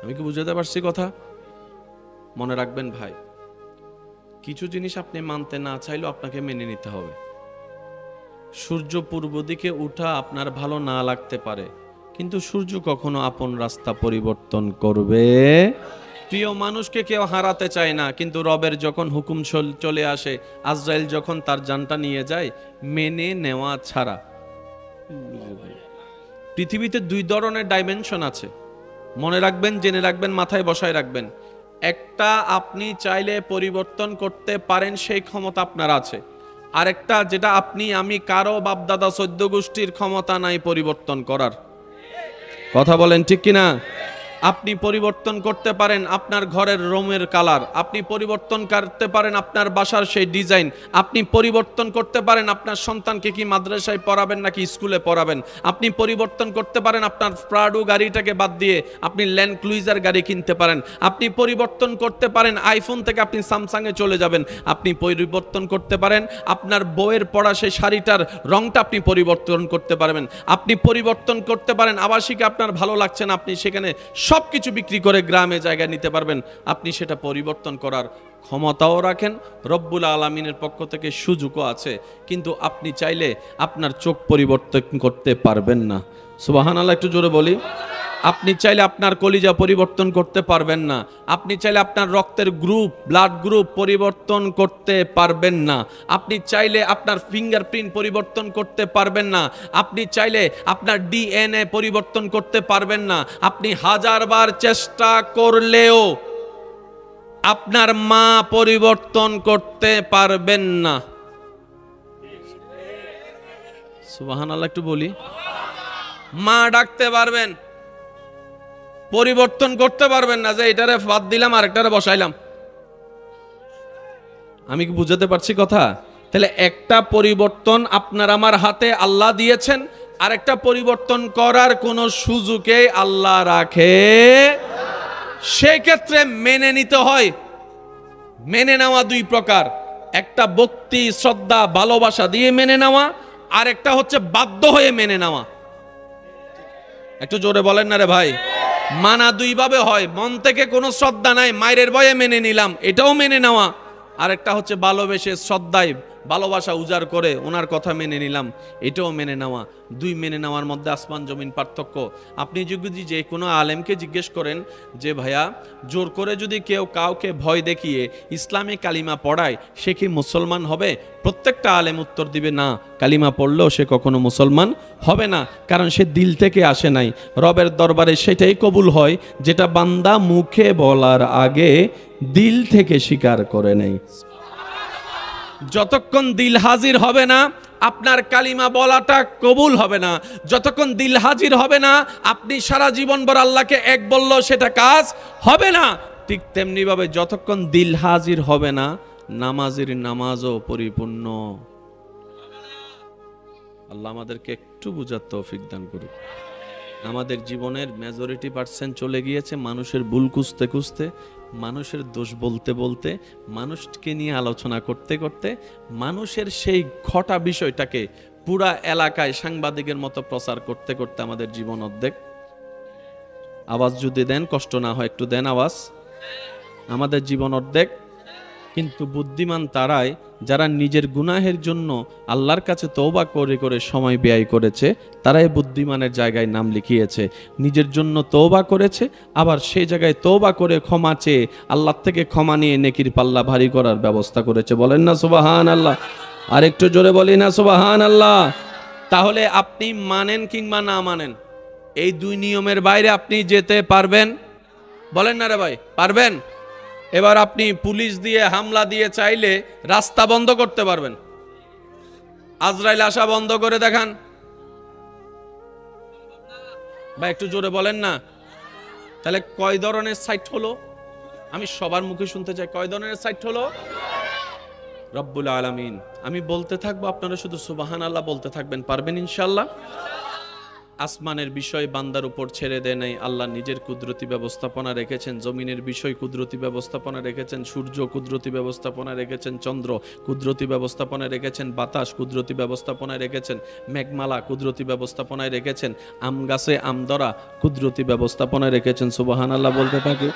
আমি কি বুঝাতে পারছি কথা? মনে রাখবেন ভাই, কিছু জিনিস আপনি মানতে না চাইলেও আপনাকে মেনে নিতে হবে। সূর্য পূর্ব দিকে উঠা আপনার ভালো না লাগতে পারে, কিন্তু সূর্য কখনো আপন রাস্তা পরিবর্তন করবে। প্রিয় মানুষকে কেউ হারাতে চায় না, কিন্তু রবের যখন হুকুম চলে আসে, আজরাইল যখন তার জানটা নিয়ে যায়, মেনে নেওয়া ছাড়া। পৃথিবীতে 2 ধরনের ডাইমেনশন আছে, মনে রাখবেন, জেনে রাখবেন, মাথায় বসায় রাখবেন। একটা আপনি চাইলে পরিবর্তন করতে পারেন, সেই ক্ষমতা আপনার আছে। আরেকটা যেটা আপনি আমি কারো বাপদাদা 14 গোষ্ঠীর ক্ষমতা নাই পরিবর্তন করার। কথা বলেন ঠিক কিনা? আপনি পরিবর্তন করতে পারেন আপনার ঘরের রুমের কালার, আপনি পরিবর্তন করতে পারেন আপনার বাসার সেই ডিজাইন, আপনি পরিবর্তন করতে পারেন আপনার সন্তানকে কি মাদ্রাসায় পড়াবেন নাকি স্কুলে পড়াবেন, আপনি পরিবর্তন করতে পারেন আপনার প্রাডো গাড়িটাকে বাদ দিয়ে আপনি ল্যান্ড ক্রুইজার গাড়ি কিনতে পারেন, আপনি পরিবর্তন করতে পারেন আইফোন থেকে আপনি স্যামসাংয়ে চলে যাবেন, আপনি পরিবর্তন করতে পারেন আপনার বউয়ের পরা সেই শাড়িটার রংটা আপনি পরিবর্তন করতে পারবেন, আপনি পরিবর্তন করতে পারেন আবাসিকে আপনার ভালো লাগছে না, আপনি সেখানে সবকিছু বিক্রি করে গ্রামে জায়গা নিতে পারবেন। আপনি সেটা পরিবর্তন করার ক্ষমতাও রাখেন, রব্বুল আলামিনের পক্ষ থেকে সুযোগও আছে, কিন্তু আপনি চাইলে আপনার চোখ পরিবর্তন করতে পারবেন না। সুবহানাল্লাহ একটু জোরে বলি। আপনি চাইলে আপনার কলিজা পরিবর্তন করতে পারবেন না, আপনি চাইলে আপনার রক্তের গ্রুপ, ব্লাড গ্রুপ পরিবর্তন করতে পারবেন না, আপনি চাইলে আপনার ফিঙ্গারপ্রিন্ট পরিবর্তন করতে পারবেন না, আপনি চাইলে আপনার ডিএনএ পরিবর্তন করতে পারবেন না, আপনি 1000 বার চেষ্টা করলেও আপনার মা পরিবর্তন করতে পারবেন না। সুবহানাল্লাহ একটু বলি। মা ডাকতে পারবেন, পরিবর্তন করতে পারবেন না যে এটারে বাদ দিলাম আরেকটারে বসাইলাম। আমি কি বুঝাতে পারছি কথা? তাহলে একটা পরিবর্তন আপনার আমার হাতে আল্লাহ দিয়েছেন, আরেকটা পরিবর্তন করার কোনো সুযোগে আল্লাহ রাখে। সেই ক্ষেত্রে মেনে নিতে হয়। মেনে নেওয়া 2 প্রকার, একটা ভক্তি শ্রদ্ধা ভালোবাসা দিয়ে মেনে নেওয়া, আর একটা হচ্ছে বাধ্য হয়ে মেনে নেওয়া। একটু জোরে বলেন না রে ভাই। মানা 2 ভাবে হয়, মন থেকে কোনো শ্রদ্ধা নাই, মায়ের ভয়ে মেনে নিলাম, এটাও মেনে নেওয়া। আরেকটা হচ্ছে ভালোবেসে শ্রদ্ধায় ভালোবাসা উজাড় করে ওনার কথা মেনে নিলাম, এটাও মেনে নেওয়া। 2 মেনে নেওয়ার মধ্যে আসমান জমিন পার্থক্য। আপনি যদি যে কোনো আলেমকে জিজ্ঞেস করেন যে ভাইয়া জোর করে যদি কেউ কাউকে ভয় দেখিয়ে ইসলামে কালিমা পড়ায় সে কি মুসলমান হবে? প্রত্যেকটা আলেম উত্তর দিবে না, কালিমা পড়লেও সে কখনো মুসলমান হবে না, কারণ সে দিল থেকে আসে নাই। রবের দরবারে সেটাই কবুল হয় যেটা বান্দা মুখে বলার আগে দিল থেকে স্বীকার করে নেই। যতক্ষণ দিল হাজির হবে না আপনার কালিমা বলাটা কবুল হবে না, যতক্ষণ দিল হাজির হবে না আপনি সারা জীবন ভর আল্লাহকে এক বললেও সেটা কাজ হবে না। ঠিক তেমনি ভাবে যতক্ষণ দিল হাজির হবে না নামাজের নামাজও পরিপূর্ণ। আল্লাহ আমাদেরকে একটু একটু বুঝার তৌফিক দান করুক। আমাদের জীবনের মেজরিটি পার্সেন্ট চলে গিয়েছে মানুষের ভুল খুঁজতে খুঁজতে, মানুষের দোষ বলতে বলতে, মানুষকে নিয়ে আলোচনা করতে করতে, মানুষের সেই ঘটা বিষয়টাকে পুরা এলাকায় সাংবাদিকের মতো প্রচার করতে করতে আমাদের জীবন অর্ধেক। আওয়াজ যদি দেন, কষ্ট না হয় একটু দেন আওয়াজ। আমাদের জীবন অর্ধেক। কিন্তু বুদ্ধিমান তারাই যারা নিজের গুনাহের জন্য আল্লাহর কাছে তওবা করে করে সময় ব্যয় করেছে, তারাই বুদ্ধিমানের জায়গায় নাম লিখিয়েছে। নিজের জন্য তওবা করেছে, আবার সেই জায়গায় তওবা করে ক্ষমা চেয়ে আল্লাহর থেকে ক্ষমা নিয়ে নেকির পাল্লা ভারী করার ব্যবস্থা করেছে। বলেন না সুবহানাল্লাহ? আর একটু জোরে বলি না সুবহানাল্লাহ? তাহলে আপনি মানেন কিংবা না মানেন, এই দুই নিয়মের বাইরে আপনি যেতে পারবেন? বলেন না রে ভাই, পারবেন? এবার আপনি পুলিশ দিয়ে হামলা দিয়ে চাইলে রাস্তা বন্ধ করতে পারবেন। আজরাইল আসা বন্ধ করে দেখান ভাই, একটু জোরে বলেন না। তাহলে কয় ধরনের সাইট হলো? আমি সবার মুখে শুনতে চাই, কয় ধরনের সাইট হলো? রব্বুল আলামিন। আমি বলতে থাকবো, আপনারা শুধু সুবহানাল্লাহ বলতে থাকবেন। পারবেন ইনশাআল্লাহ? আসমানের বিষয় বান্দার উপর ছেড়ে দেয় নাই, আল্লাহ নিজের কুদরতি ব্যবস্থাপনা রেখেছেন। জমিনের বিষয় কুদরতি ব্যবস্থাপনা রেখেছেন, সূর্য কুদরতি ব্যবস্থাপনা রেখেছেন, চন্দ্র কুদরতি ব্যবস্থাপনা রেখেছেন, বাতাস কুদরতি ব্যবস্থাপনায় রেখেছেন, মেঘমালা কুদরতি ব্যবস্থাপনায় রেখেছেন, আম গাছে আম ধরা কুদরতি ব্যবস্থাপনায় রেখেছেন। সুবহানাল্লাহ বলতে থাকে।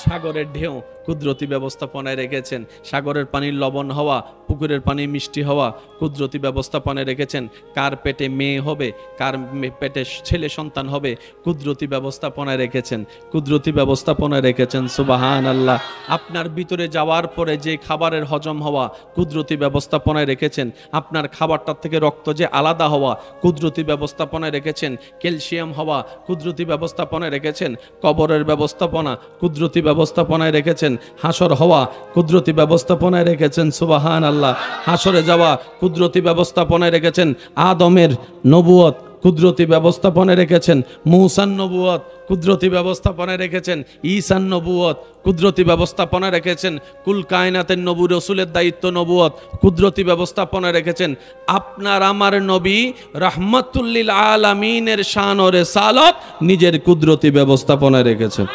সাগরের ঢেউ কুদরতি ব্যবস্থাপনায় রেখেছেন, সাগরের পানির লবণ হওয়া, পুকুরের পানি মিষ্টি হওয়া কুদরতি ব্যবস্থাপনায় রেখেছেন। কার পেটে মেয়ে হবে, কার পেটে ছেলে সন্তান হবে কুদরতি ব্যবস্থাপনায় রেখেছেন, কুদরতি ব্যবস্থাপনায় রেখেছেন। সুবহানাল্লাহ। আপনার ভিতরে যাওয়ার পরে যে খাবারের হজম হওয়া কুদরতি ব্যবস্থাপনায় রেখেছেন, আপনার খাবারটার থেকে রক্ত যে আলাদা হওয়া কুদরতি ব্যবস্থাপনায় রেখেছেন, ক্যালসিয়াম হওয়া কুদরতি ব্যবস্থাপনায় রেখেছেন, কবরের ব্যবস্থাপনা কুদরতি ব্যবস্থাপনায় রেখেছেন, হাসর হওয়া কুদরতি ব্যবস্থাপনায় রেখেছেন। সুবহানাল্লাহ। হাসরে যাওয়া কুদরতি ব্যবস্থাপনায় রেখেছেন, আদমের নবুয়ত কুদরতি ব্যবস্থাপনায় রেখেছেন, মূসার নবুয়ত কুদরতি ব্যবস্থাপনায় রেখেছেন, ঈসার নবুয়ত কুদরতি ব্যবস্থাপনায় রেখেছেন, কুল কায়নাতের নবী রাসূলের দায়িত্ব নবুয়ত কুদরতি ব্যবস্থাপনায় রেখেছেন। আপনার আমার নবী রাহমাতুল লিল আলামিনের শান ও রিসালাত নিজের কুদরতি ব্যবস্থাপনায় রেখেছেন।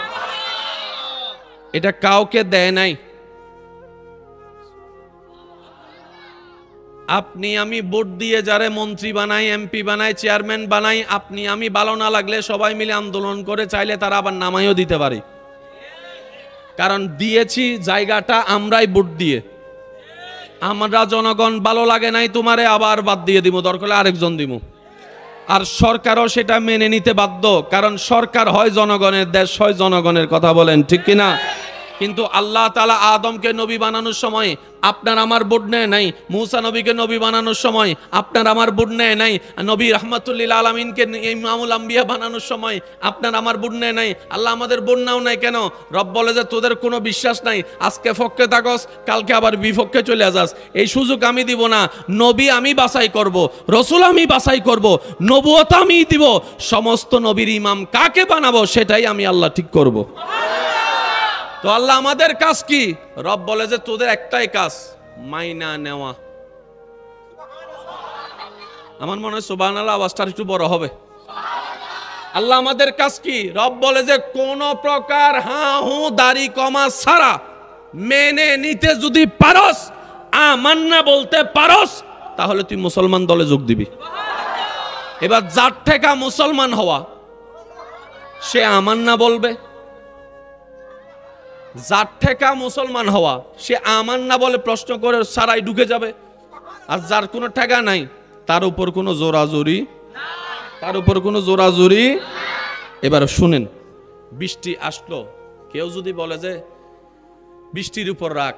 এটা কাউকে দেয় নাই। আপনি আমি ভোট দিয়ে যারে মন্ত্রী বানাই, এমপি বানাই, চেয়ারম্যান বানাই, আপনি আমি ভালো না লাগলে সবাই মিলে আন্দোলন করে চাইলে তারা আবার নামাইও দিতে পারে। কারণ দিয়েছি জায়গাটা আমরাই ভোট দিয়ে। আমরা জনগণ ভালো লাগে নাই তোমারে, আবার বাদ দিয়ে দিব, দরকার হলে আরেকজন দিব। আর সরকারও সেটা মেনে নিতে বাধ্য, কারণ সরকার হয় জনগণের, দেশ হয় জনগণের। কথা বলেন ঠিক কিনা? কিন্তু আল্লাহ তাআলা আদমকে নবী বানানোর সময় আপনার আমার ভোট নেয় নাই, মূসা নবীকে নবী বানানোর সময় আপনার আমার ভোট নেয় নাই, নবী রাহমাতুল লিল আলামিনকে ইমামুল আম্বিয়া বানানোর সময় আপনার আমার ভোট নেয় নাই। আল্লাহ আমাদের ভোট নাও নাই কেন? রব বলে যে তোদের কোনো বিশ্বাস নাই, আজকে পক্ষে থাকস, কালকে আবার বিপক্ষে চলে যাস, এই সুযোগ আমি দিব না। নবী আমি বাছাই করব, রসুল আমি বাছাই করব, নবুয়ত আমি দিব, সমস্ত নবীর ইমাম কাকে বানাবো সেটাই আমি আল্লাহ ঠিক করব। তো আল্লাহ আমাদের কাজ কি? রব বলে যে তোদের একটাই কাজ, মাইনা নেওয়া। আমার মনে হয় সুবহানাল্লাহ আওয়াজটা একটু বড় হবে। আল্লাহ আমাদের কাজ কি? রব বলে যে কোন প্রকার হাঁ হু দাড়ি কমা ছাড়া মেনে নিতে যদি পারস, আমান্না বলতে পারস, তাহলে তুই মুসলমান দলে যোগ দিবি। এবার যার ঠেকা মুসলমান হওয়া সে আমান্না বলবে, যার ঠেকা মুসলমান হওয়া সে আমার না বলে প্রশ্ন করে সারাই ঢুকে যাবে। আর যার কোনো ঠেকা নাই তার উপর কোনো জোরাজুরি, তার উপর কোনো জোরাজুরি। এবার শুনেন, বৃষ্টি আসলো, কেউ যদি বলে যে বৃষ্টির উপর রাখ,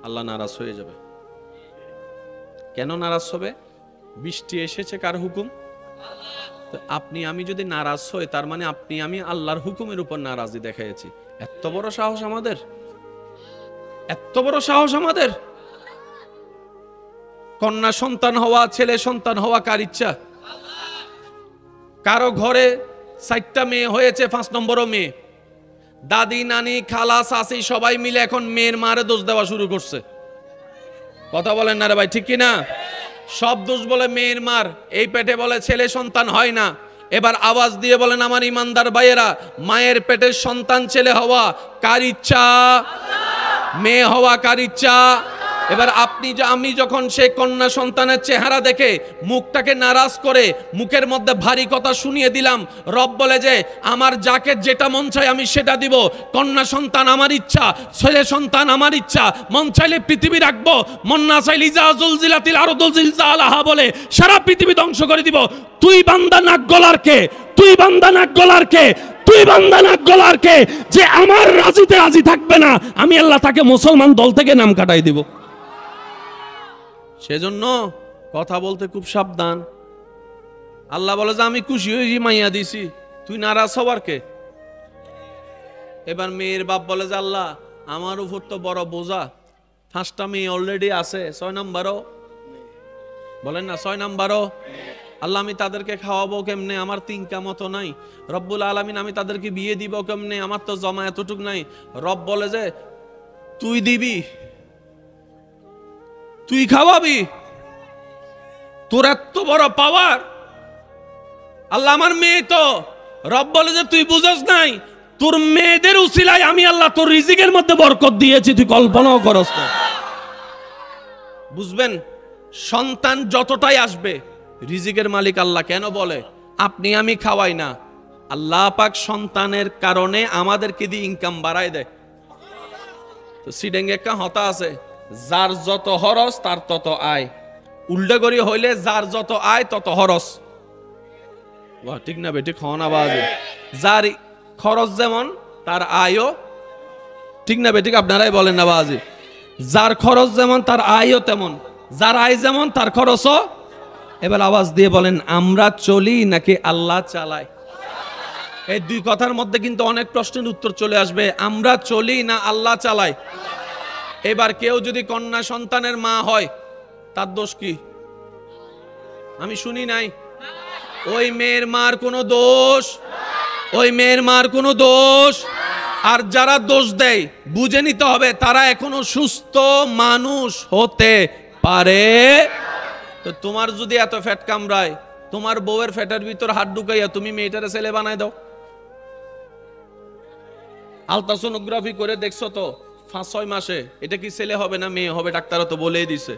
আল্লাহ নারাজ হয়ে যাবে। কেন নারাজ হবে? বৃষ্টি এসেছে কার হুকুম? আপনি আমি যদি নারাজ হই, তার মানে আপনি আমি আল্লাহর হুকুমের উপর নারাজি দেখাইছি। এত বড় সাহস আমাদের, এত বড় সাহস আমাদের। কন্যা সন্তান হওয়া, ছেলে সন্তান হওয়া কার ইচ্ছা? কারো ঘরে 4টা মেয়ে হয়েছে, 5 নম্বরও মেয়ে। দাদি নানি খালা চাচি সবাই মিলে এখন মেয়ের মারে দোষ দেওয়া শুরু করছে। কথা বলেন না রে ভাই, ঠিক কিনা? সব দোষ বলে মেয়ের মার, এই পেটে বলে ছেলে সন্তান হয় না। এবার আওয়াজ দিয়ে বলেন আমার ইমানদার ভাইয়েরা, মায়ের পেটের সন্তান ছেলে হওয়া কার ইচ্ছা? মেয়ে হওয়া কার ইচ্ছা? এবার আমি যখন সে কন্যা সন্তানের চেহারা দেখে মুখটাকে নারাজ করে মুখের মধ্যে ভারী কথা শুনিয়ে দিলাম, রব বলে যে আমার যাকে যেটা মন চায় আমি সেটা দিব। কন্যা সন্তান আমার ইচ্ছা, ছেলে সন্তান আমার ইচ্ছা, মন চাইলে পৃথিবী রাখবো, মন না চাইলে ইজাজুল জিলাতিল আরদুল জিলজালাহা বলে সারা পৃথিবী ধ্বংস করে দিব। তুই বান্দা নাক গলার কে? তুই বান্দা নাক গলার কে? তুই বান্দা নাক গলার কে? যে আমার রাজিতে রাজি থাকবে না, আমি আল্লাহ তাকে মুসলমান দল থেকে নাম কাটাই দিব। সেজন্য কথা বলতে খুব সাবধান। আল্লাহ বলে যে আমি খুশি হয়েছি মাইয়া দিছি, তুই নারাজ হবার কে? এবার মেয়ের বাপ বলে যে আল্লাহ আমার উপর তো বড় বোঝা, 5টা মেয়ে অলরেডি আছে, 6 নাম্বারও বলেন না, 6 নাম্বারও আল্লাহ আমি তাদেরকে খাওয়াবো কেমনে? আমার তো ইনকাম মতো নাই। রব্বুল আলামিন আমি তাদেরকে বিয়ে দিব কেমনে? আমার তো জমা এতটুক নাই। রব বলে যে তুই দিবি, তুই খাওয়াবি, তোর এত বড় পাওয়ার। আল্লাহ আমার মেয়ে তো, রব বলে যে তুই বুঝস নাই, তোর মেয়েদের উসিলায় আমি আল্লাহ তোর রিজিকের মধ্যে বরকত দিয়েছি, তুই কল্পনাও করস না। বুঝবেন, সন্তান যতটাই আসবে রিজিকের মালিক আল্লাহ। কেন বলে আপনি আমি খাওয়াই না, আল্লাহ পাক সন্তানের কারণে আমাদেরকে দিয়ে ইনকাম বাড়ায় দেয়। তো সিডেঙ্গে একটা হতা আছে, যার যত খরচ তার তত আয়। উল্টা করি হইলে যার যত আয় তত খরচ। ঠিক না বেটি? খাওয়ান আওয়াজে যার খরচ যেমন তার আয়ও, ঠিক না বেটি? আপনারাই বলেন না বাজে, যার খরচ যেমন তার আয়ও তেমন, যার আয় যেমন তার খরচও। এবার আওয়াজ দিয়ে বলেন আমরা চলি নাকি আল্লাহ চালায়? এই দুই কথার মধ্যে কিন্তু অনেক প্রশ্নের উত্তর চলে আসবে। আমরা চলি না আল্লাহ চালায়? এবার কেউ যদি কন্যা সন্তানের মা হয় তার দোষ কি? আমি শুনি নাই। ওই মেয়ের মার কোনো দোষ, ওই মেয়ের মার কোনো দোষ। আর যারা দোষ দেয় বুঝে নিতে হবে তারা এখনো সুস্থ মানুষ হতে পারে। তো তোমার যদি এত ফ্যাট কামড়ায়, তোমার বউয়ের ফ্যাটের ভিতর হাত ঢুকাইয়া তুমি মেয়েটারে ছেলে বানাই দাও। আলট্রাসোনোগ্রাফি করে দেখছো তো 5-6 মাসে এটা কি ছেলে হবে না মেয়ে হবে, ডাক্তারও তো বলেই দিছে।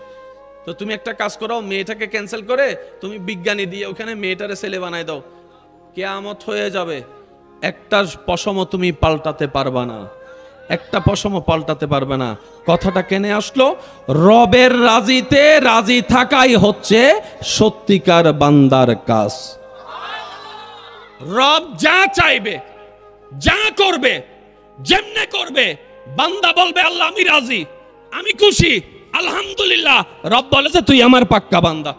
তো তুমি একটা কাজ করো, মেয়েটাকে ক্যান্সেল করে তুমি বিজ্ঞানী দিয়ে ওখানে মেয়েটারে ছেলে বানাই দাও, কিয়ামত হয়ে যাবে। একটা পশমও তুমি পাল্টাতে পারবা না, একটা পশমও পাল্টাতে পারবে না। কথাটা কেনে আসলো? রবের রাজিতে রাজি থাকাই হচ্ছে সত্যিকার বান্দার কাজ। রব যা চাইবে, যা করবে, যেমনে করবে, বান্দা বলবে আল্লাহ আমি রাজি, আমি খুশি, আলহামদুলিল্লাহ। রব বলে যে তুই আমার পাক্কা বান্দা।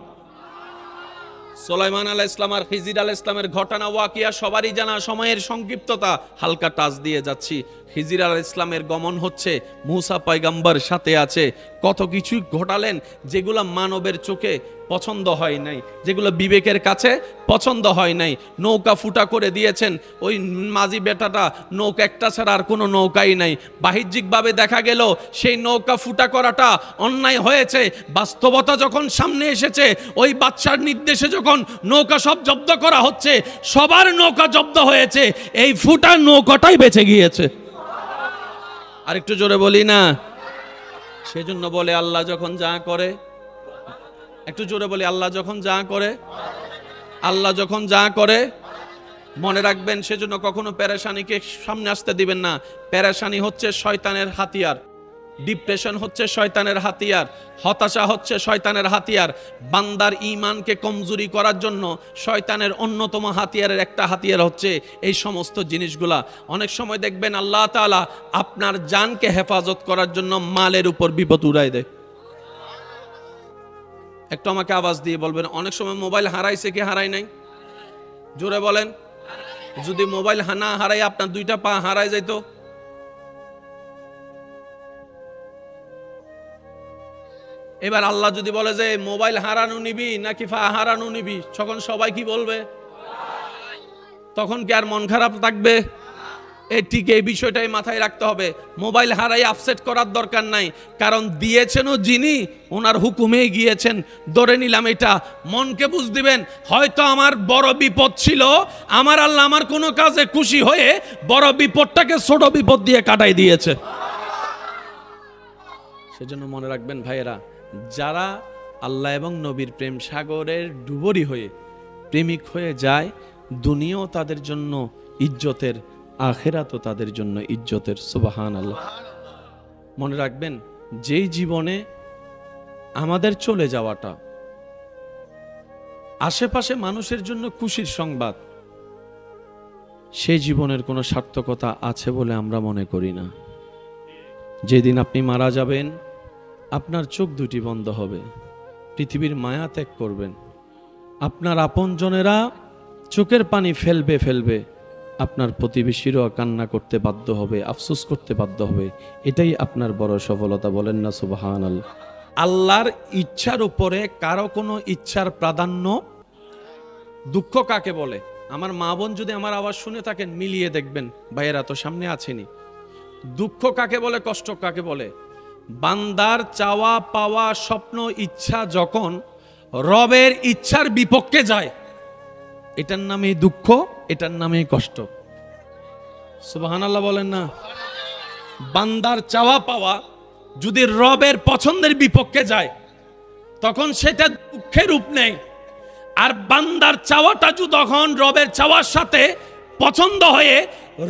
সুলাইমান আলাইহিস সালাম আর খিজির আলাইহিস সালামের ঘটনা ওয়াকিয়া সবারই জানা, সময়ের সংক্ষিপ্ততা হালকা টাচ দিয়ে যাচ্ছি। খিজির আলাইহিস সালামের গমন হচ্ছে, মুসা পয়গম্বর সাথে আছে, কত কিছুই ঘটালেন যেগুলো মানবের চোখে পছন্দ হয় নাই, যেগুলো বিবেকের কাছে পছন্দ হয় নাই। নৌকা ফুটা করে দিয়েছেন, ওই মাঝি বেটাটা নৌকা একটা ছাড়া আর কোনো নৌকাই নাই। বাহ্যিকভাবে দেখা গেল সেই নৌকা ফুটা করাটা অন্যায় হয়েছে, বাস্তবতা যখন সামনে এসেছে, ওই বাদশার নির্দেশে যখন নৌকা সব জব্দ করা হচ্ছে, সবার নৌকা জব্দ হয়েছে, এই ফুটা নৌকাটাই বেঁচে গিয়েছে। আর একটু জোরে বলি না? সেজন্য বলে আল্লাহ যখন যা করে, একটু জোরে বলি, আল্লাহ যখন যা করে, আল্লাহ যখন যা করে মনে রাখবেন। সেজন্য কখনো পেরেশানিকে সামনে আসতে দিবেন না। পেরেশানি হচ্ছে শয়তানের হাতিয়ার, ডিপ্রেশন হচ্ছে শয়তানের হাতিয়ার, হতাশা হচ্ছে শয়তানের হাতিয়ার। বান্দার ঈমানকে কমজোরি করার জন্য শয়তানের অন্যতম হাতিয়ারের একটা হাতিয়ার হচ্ছে এই সমস্ত জিনিসগুলা। অনেক সময় দেখবেন আল্লাহ তাআলা আপনার জানকে হেফাজত করার জন্য মালের উপর বিপদ উড়াই দেয়। একটু আমাকে আওয়াজ দিয়ে বলবেন, অনেক সময় মোবাইল হারাইছে কি হারাই নাই? জোরে বলেন। যদি মোবাইল না হারাই আপনার 2টা পা হারাই যাইতো, এবার আল্লাহ যদি বলে যে মোবাইল হারানো নিবি নাকি পা হারানো নিবি, তখন সবাই কি বলবে? তখন কি আর মন খারাপ থাকবে? ঠিক এই বিষয়টাই মাথায় রাখতে হবে। মোবাইল হারাই আপসেট করার দরকার নাই, কারণ দিয়েছেনও যিনি ওনার হুকুমেই গিয়েছেন। ধরে নিলাম এটা, মনকে বুঝ দিবেন হয়তো আমার বড় বিপদ ছিল, আমার আল্লাহ আমার কোনো কাজে খুশি হয়ে বড় বিপদটাকে ছোট বিপদ দিয়ে কাটাই দিয়েছে। সেজন্য মনে রাখবেন ভাইয়েরা, যারা আল্লাহ এবং নবীর প্রেম সাগরের ডুবুরি হয়ে প্রেমিক হয়ে যায়, দুনিয়াও তাদের জন্য ইজ্জতের, আখিরাতও তাদের জন্য ইজ্জতের। সুবহানাল্লাহ। মনে রাখবেন, যেই জীবনে আমাদের চলে যাওয়াটা আশেপাশে মানুষের জন্য খুশির সংবাদ, সেই জীবনের কোনো সার্থকতা আছে বলে আমরা মনে করি না। যেদিন আপনি মারা যাবেন, আপনার চোখ দুটি বন্ধ হবে, পৃথিবীর মায়া ত্যাগ করবেন, আপনার আপনজনেরা চোখের পানি ফেলবে, আপনার প্রতিবেশীরও কান্না করতে বাধ্য হবে, আফসোস করতে বাধ্য হবে। এটাই আপনার বড় সফলতা। বলেন না সুবহানাল্লাহ। আল্লাহর ইচ্ছার উপরে কারো কোনো ইচ্ছার প্রাধান্য। দুঃখ কাকে বলে? আমার মা বোন যদি আমার আওয়াজ শুনে থাকেন, মিলিয়ে দেখবেন, ভাইয়েরা তো সামনে আছেনি। দুঃখ কাকে বলে, কষ্ট কাকে বলে? বান্দার চাওয়া পাওয়া স্বপ্ন ইচ্ছা যখন রবের ইচ্ছার বিপক্ষে যায়, এটার নামে দুঃখ, এটার নামে কষ্ট। সুবহানাল্লাহ বলেন না। বান্দার চাওয়া পাওয়া যদি রবের পছন্দের বিপক্ষে যায়, তখন সেটা দুঃখের রূপ নেয়। আর বান্দার চাওয়াটা যখন রবের চাওয়ার সাথে পছন্দ হয়ে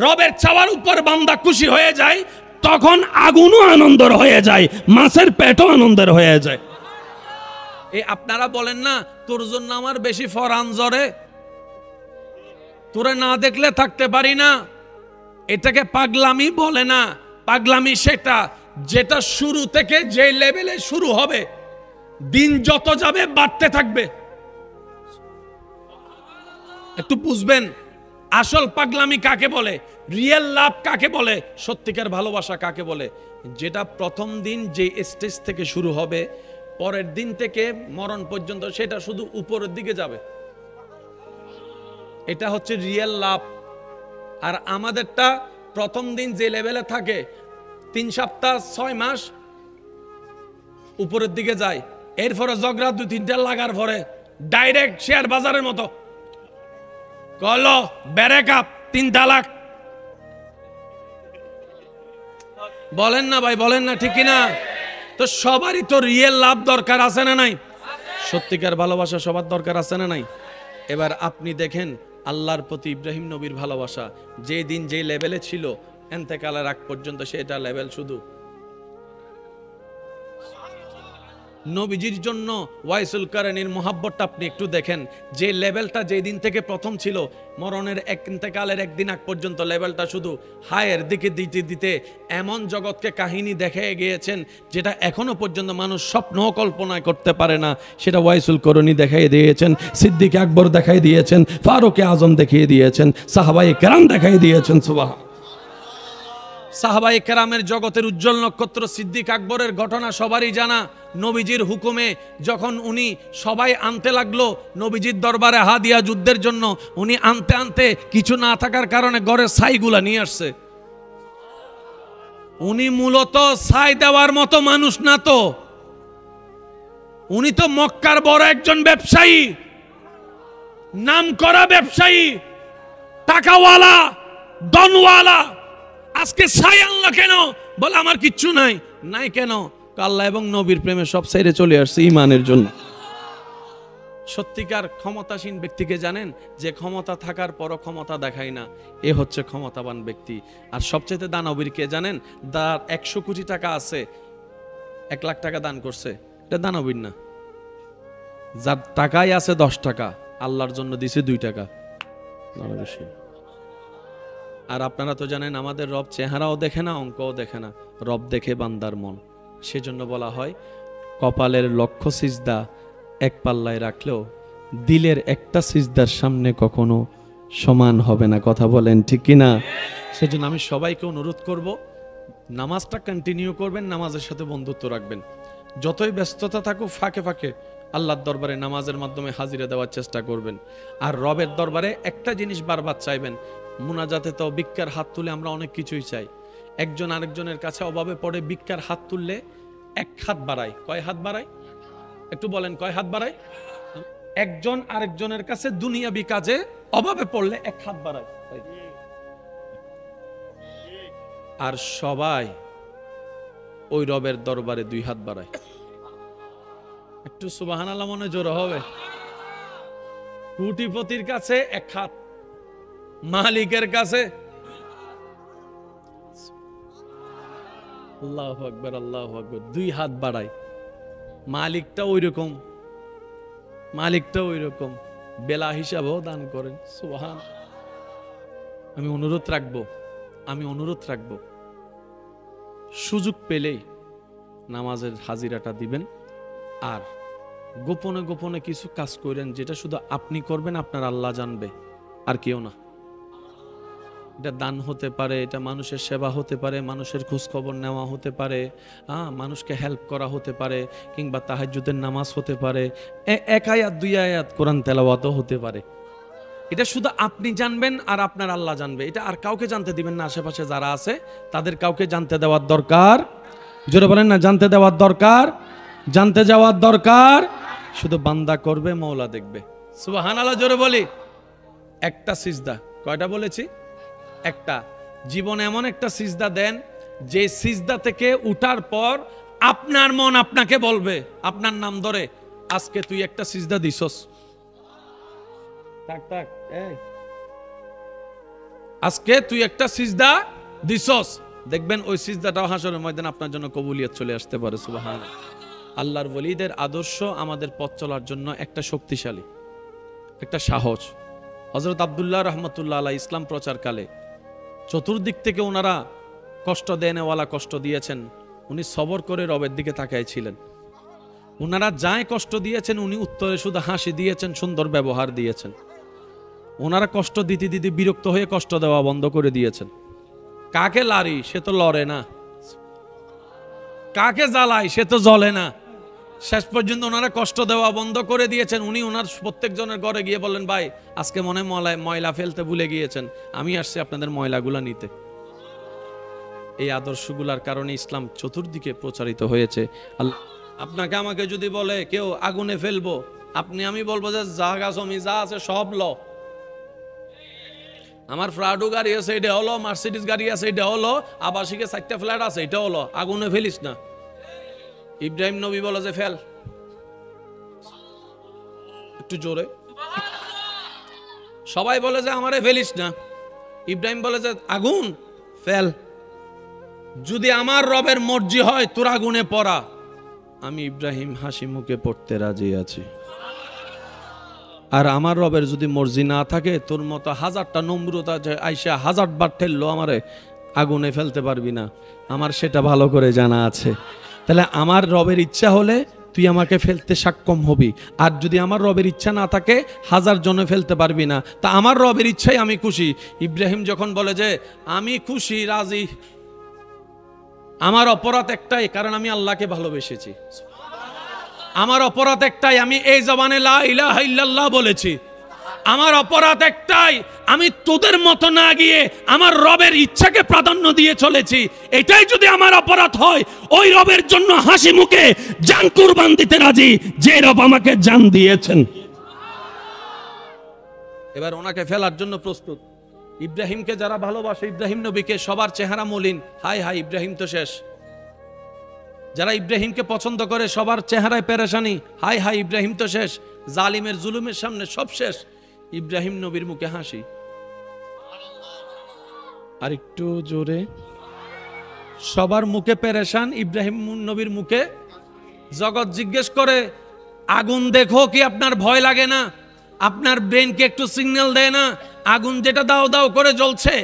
রবের চাওয়ার উপর বান্দা খুশি হয়ে যায়, তখন আগুনও আনন্দের হয়ে যায়, মাছের পেটও আনন্দের হয়ে যায়। এই আপনারা বলেন না, তোর জন্য আমার বেশি ফরান জ্বরে, তোরে না দেখলে থাকতে পারি না। এটাকে পাগলামি বলে না। পাগলামি সেটা যেটা শুরু থেকে যে লেভেলে শুরু হবে, দিন যত যাবে বাড়তে থাকবে। একটু বুঝবেন আসল পাগলামি কাকে বলে, রিয়েল লাভ কাকে বলে, সত্যিকার ভালোবাসা কাকে বলে। যেটা প্রথম দিন যে স্টেজ থেকে শুরু হবে, পরের দিন থেকে মরণ পর্যন্ত সেটা শুধু উপরের দিকে যাবে। এটা হচ্ছে রিয়েল লাভ। আর আমাদেরটা প্রথম দিন যে লেভেলে থাকে, 3 সপ্তাহ 6 মাস উপরের দিকে যায়, এরপরে ঝগড়া 2-3টা লাগার পরে ডাইরেক্ট শেয়ার বাজারের মতো কলো ব্যারেক আপ, 3 তালাক। বলেন না ভাই, বলেন না, ঠিক না? তো সবারই তো রিয়েল লাভ দরকার আছে না নাই? সত্যিকার ভালোবাসা সবার দরকার আছে না নাই? এবার আপনি দেখেন আল্লাহর প্রতি ইব্রাহিম নবীর ভালোবাসা যে দিন যে লেভেলে ছিল, এন্তেকালের আগ পর্যন্ত সেটা লেভেল শুধু। নবীজির জন্য ওয়াইসুল কারণীর মোহাব্বতটা আপনি একটু দেখেন, যে লেভেলটা যে দিন থেকে প্রথম ছিল, মরণের এন্তেকালের একদিন আগ পর্যন্ত লেভেলটা শুধু হায়ের দিকে দিতে দিতে এমন জগৎকে কাহিনী দেখে গিয়েছেন যেটা এখনো পর্যন্ত মানুষ স্বপ্ন কল্পনা করতে পারে না। সেটা ওয়াইসুল করণী দেখাই দিয়েছেন, সিদ্দিক আকবর দেখাই দিয়েছেন, ফারুক আজম দেখিয়ে দিয়েছেন, সাহাবায়ে কেরাম দেখাই দিয়েছেন। সুবহান। সাহাবায়ে কেরামের জগতের উজ্জ্বল নক্ষত্র সিদ্দিক আকবরের ঘটনা সবারই জানা। নবীজির হুকুমে যখন উনি সবাই আনতে লাগলো নবীজির দরবারে হাদিয়া যুদ্ধের জন্য, উনি আনতে আনতে কিছু না থাকার কারণে ঘরের ছাইগুলা নিয়ে আসছে। উনি মূলত ছাই দেওয়ার মতো মানুষ না তো, উনি তো মক্কার বড় একজন ব্যবসায়ী, নাম করা ব্যবসায়ী, টাকাওয়ালা, দনওয়ালা। আজকে ছাই আনলো কেন? বলে আমার কিচ্ছু নাই। নাই কেন? আল্লাহ এবং নবীর প্রেমে সব ছেড়ে চলে আসছে ঈমানের জন্য। সত্যিকার ক্ষমতাসীন ব্যক্তিকে জানেন, যে ক্ষমতা থাকার পরও ক্ষমতা দেখায় না, এ হচ্ছে ক্ষমতাবান ব্যক্তি। আর সবচেয়ে দানবীর কে জানেন? যার 100 কোটি টাকা আছে, 1 লাখ টাকা দান করছে, এটা দানবীর না। যার টাকাই আছে 10 টাকা, আল্লাহর জন্য দিছে 2 টাকা। আর আপনারা তো জানেন আমাদের রব চেহারাও দেখে না, অঙ্কও দেখে না, রব দেখে বান্দার মন। সেজন্য বলা হয় কপালের লক্ষ সিজদা এক পাল্লায় রাখলেও দিলের একটা সিজদার সামনে কখনো সমান হবে না। কথা বলেন ঠিক কিনা? সেজন্য আমি সবাইকে অনুরোধ করব, নামাজটা কন্টিনিউ করবেন, নামাজের সাথে বন্ধুত্ব রাখবেন। যতই ব্যস্ততা থাকুক ফাঁকে ফাঁকে আল্লাহর দরবারে নামাজের মাধ্যমে হাজিরা দেওয়ার চেষ্টা করবেন। আর রবের দরবারে একটা জিনিস বারবার চাইবেন, মুনাজাতে তো ভিক্ষার হাত তুলে আমরা অনেক কিছুই চাই। একজন আরেকজনের কাছে অভাবে পড়ে ভিক্ষার হাত তুললে এক হাত বাড়ায়। কয় হাত বাড়ায়? একটু বলেন, কয় হাত বাড়ায়? একজন আরেকজনের কাছে দুনিয়াবি কাজে অভাবে পড়লে এক হাত বাড়ায়। আর সবাই ওই রবের দরবারে দুই হাত বাড়ায়। একটু সুবহানাল্লাহ মনে জোর হবে। কোটিপতির কাছে এক হাত, মালিকের কাছে আল্লাহু আকবার, আল্লাহু আকবার, দুই হাত বাড়ায়। মালিকটা ওই রকম বেলা হিসাবেও দান করেন। সুবহান। আমি অনুরোধ রাখবো সুযোগ পেলেই নামাজের হাজিরাটা দিবেন। আর গোপনে গোপনে কিছু কাজ করেন, যেটা শুধু আপনি করবেন, আপনার আল্লাহ জানবে, আর কেউ না। এটা দান হতে পারে, এটা মানুষের সেবা হতে পারে, মানুষের খোঁজ খবর নেওয়া হতে পারে, মানুষকে হেল্প করা হতে পারে, কিংবা তাহাজ্জুদের নামাজ হতে পারে, এক আয়াত দুই আয়াত কোরআন তেলাওয়াতও হতে পারে। এটা শুধু আপনি জানবেন আর আপনার আল্লাহ জানবে। এটা আর কাউকে জানতে দিবেন না। আশেপাশে যারা আছে তাদের কাউকে জানতে দেওয়ার দরকার, জোরে বলেন না, জানতে দেওয়ার দরকার, জানতে যাওয়ার দরকার। শুধু বান্দা করবে, মওলা দেখবে। সুবহানাল্লাহ জোরে বলি। একটা সিজদা, কয়টা বলেছি? একটা। জীবনে এমন একটা সিজদা দেন যে সিজদা থেকে উঠার পর আপনার মন আপনাকে বলবে, আপনার নাম ধরে, আজকে তুই একটা সিজদা দিছস। আজকে তুই একটা সিজদা দিছস। দেখবেন ওই সিজদাটাও হাসরের ময়দানে আপনার জন্য কবুলিয়ত চলে আসতে পারে। সুবহানাল্লাহ। আল্লাহর ওলিদের আদর্শ আমাদের পথ চলার জন্য একটা শক্তিশালী, একটা সাহস। হযরত আব্দুল্লাহ রহমতুল্লাহ আলাইহি ইসলাম প্রচারকালে চতুর্দিক থেকে ওনারা কষ্ট দেনেওয়ালা কষ্ট দিয়েছেন, উনি সবর করে রবের দিকে তাকাইছিলেন। ওনারা যায় কষ্ট দিয়েছেন, উনি উত্তরে শুধু হাসি দিয়েছেন, সুন্দর ব্যবহার দিয়েছেন। ওনারা কষ্ট দিতে দিতে বিরক্ত হয়ে কষ্ট দেওয়া বন্ধ করে দিয়েছেন। কাকে লারি, সে তো লড়ে না। কাকে জ্বালাই, সে তো জ্বলে না। শেষ পর্যন্ত ওনারা কষ্ট দেওয়া বন্ধ করে দিয়েছেন। উনি ওনার প্রত্যেকজনের ঘরে গিয়ে বললেন, ভাই আজকে মনে ময়লা ফেলতে ভুলে গিয়েছেন, আমি আসছি আপনাদের ময়লাগুলা নিতে। এই আদর্শগুলার কারণে ইসলাম চতুর্দিকে প্রচারিত হয়েছে। আল্লাহ আপনাকে আমাকে যদি বলে কেউ আগুনে ফেলবো, আমি বলবো যে জায়গা জমি যা আছে সব ল। আমার প্রাডো গাড়ি আছে, এটা হলো, মার্সিডিজ গাড়ি আছে, এটা হলো, আবাসিকে 4টা ফ্ল্যাট আছে, এটা হলো, আগুনে ফেলিস না। ইব্রাহিম নবী বলে যে ফেল, একটু জোরে। সবাই বলে যে আমারে ফেলিস না, ইব্রাহিম বলে যে আগুন ফেল। যদি আমার রবের মর্জি হয় তোর আগুনে পড়া, আমি ইব্রাহিম হাসি মুখে পড়তে রাজি আছি। আর আমার রবের যদি মর্জি না থাকে, তোর মতো 1000টা নমরুদ আইসা 1000 বার ঠেললো, আমারে আগুনে ফেলতে পারবি না। আমার সেটা ভালো করে জানা আছে। তাহলে আমার রবের ইচ্ছা হলে তুই আমাকে ফেলতে সক্ষম হবি, আর যদি আমার রবের ইচ্ছা না থাকে 1000 জনে ফেলতে পারবি না। তা আমার রবের ইচ্ছাই আমি খুশি। ইব্রাহিম যখন বলে যে আমি খুশি, রাজি, আমার অপরাধ একটাই, কারণ আমি আল্লাহকে ভালোবেসেছি। আমার অপরাধ একটাই, আমি এই জবানে লা ইলাহা ইল্লাল্লাহ বলেছি। আমার অপরাধ একটাই, আমি তোদের মতো না গিয়ে আমার রবের ইচ্ছাকে প্রাধান্য দিয়ে চলেছি। এটাই যদি আমার অপরাধ হয়, ওই রবের জন্য হাসি মুখে জান কুরবান দিতে রাজি, যে রব আমাকে জান দিয়েছেন। এবার ওনাকে ফেলার জন্য প্রস্তুত। ইব্রাহিমকে যারা ভালোবাসে, ইব্রাহিম নবীকে, সবার চেহারা মলিন, হাই হাই ইব্রাহিম তো শেষ। যারা ইব্রাহিমকে পছন্দ করে সবার চেহারায় পেরেশানি, হাই হাই ইব্রাহিম তো শেষ। জালিমের জুলুমের সামনে সব শেষ, ইব্রাহিম নবীর মুখে হাসি। আর একটু জোরে। সবার মুখে পেরেশান, ইব্রাহিম নবীর মুখে। জগৎ জিজ্ঞেস করে আগুন দেখো কি আপনার ভয় লাগে না? আপনার ব্রেনকে একটু সিগন্যাল দেয় না? আগুন যেটা দাও দাও করে জ্বলছে,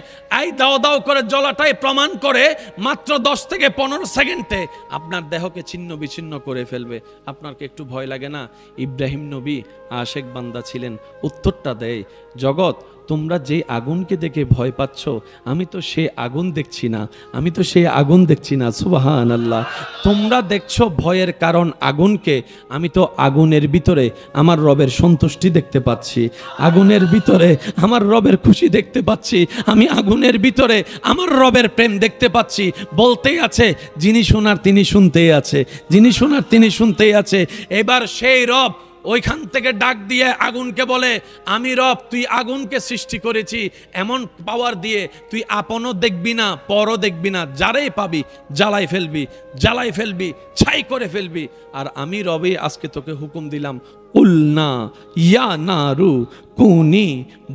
এই দাও দাও করে জ্বলাটাই প্রমাণ করে মাত্র 10 থেকে 15 সেকেন্ডে আপনার দেহকে ছিন্ন বিচ্ছিন্ন করে ফেলবে। আপনার কি একটু ভয় লাগে না? ইব্রাহিম নবী আশেক বান্দা ছিলেন। উত্তরটা দেয়, জগৎ তোমরা যে আগুনকে দেখে ভয় পাচ্ছ, আমি তো সেই আগুন দেখছি না, আমি তো সেই আগুন দেখছি না। সুবহানাল্লাহ। তোমরা দেখছো ভয়ের কারণ আগুনকে, আমি তো আগুনের ভিতরে আমার রবের সন্তুষ্টি দেখতে পাচ্ছি, আগুনের ভিতরে আমার রবের খুশি দেখতে পাচ্ছি, আমি আগুনের ভিতরে আমার রবের প্রেম দেখতে পাচ্ছি। বলতেই আছে, যিনি শোনার তিনি শুনতেই আছে, যিনি শোনার তিনি শুনতেই আছে। এবার সেই রব ওইখান থেকে ডাক দিয়ে আগুনকে বলে, আমি রব, তুই আগুনকে সৃষ্টি করেছি এমন পাওয়ার দিয়ে, তুই আপনও দেখবি না পরও দেখবি না, যারাই পাবি জ্বালাই ফেলবি, জ্বালাই ফেলবি, ছাই করে ফেলবি। আর আমি রবই আজকে তোকে হুকুম দিলাম, কুলনা ইয়া নারু কুনি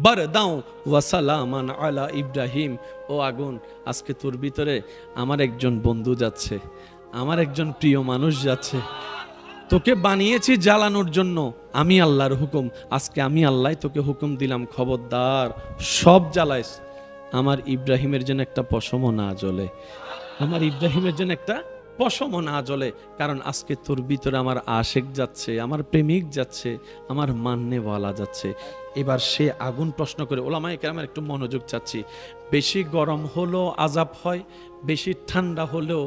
বারদাও ওয়া সালামান আলা ইব্রাহিম। ও আগুন, আজকে তোর ভিতরে আমার একজন বন্ধু যাচ্ছে, আমার একজন প্রিয় মানুষ যাচ্ছে, তোকে বানিয়েছি জ্বালানোর জন্য, আমি আল্লাহর হুকুম। আজকে আমি আল্লাহ তোকে হুকুম দিলাম, খবরদার সব জ্বালাইস, আমার ইব্রাহিমের জন্য একটা পশমও না জ্বলে, আমার ইব্রাহিমের জন্য একটা পশমও না জ্বলে। কারণ আজকে তোর ভিতরে আমার আশেক যাচ্ছে, আমার প্রেমিক যাচ্ছে, আমার মান্যওয়ালা যাচ্ছে। এবার সে আগুন প্রশ্ন করে, ওলামায়ে কেরামের একটু মনোযোগ চাচ্ছি, বেশি গরম হলেও আযাব হয়, বেশি ঠান্ডা হলেও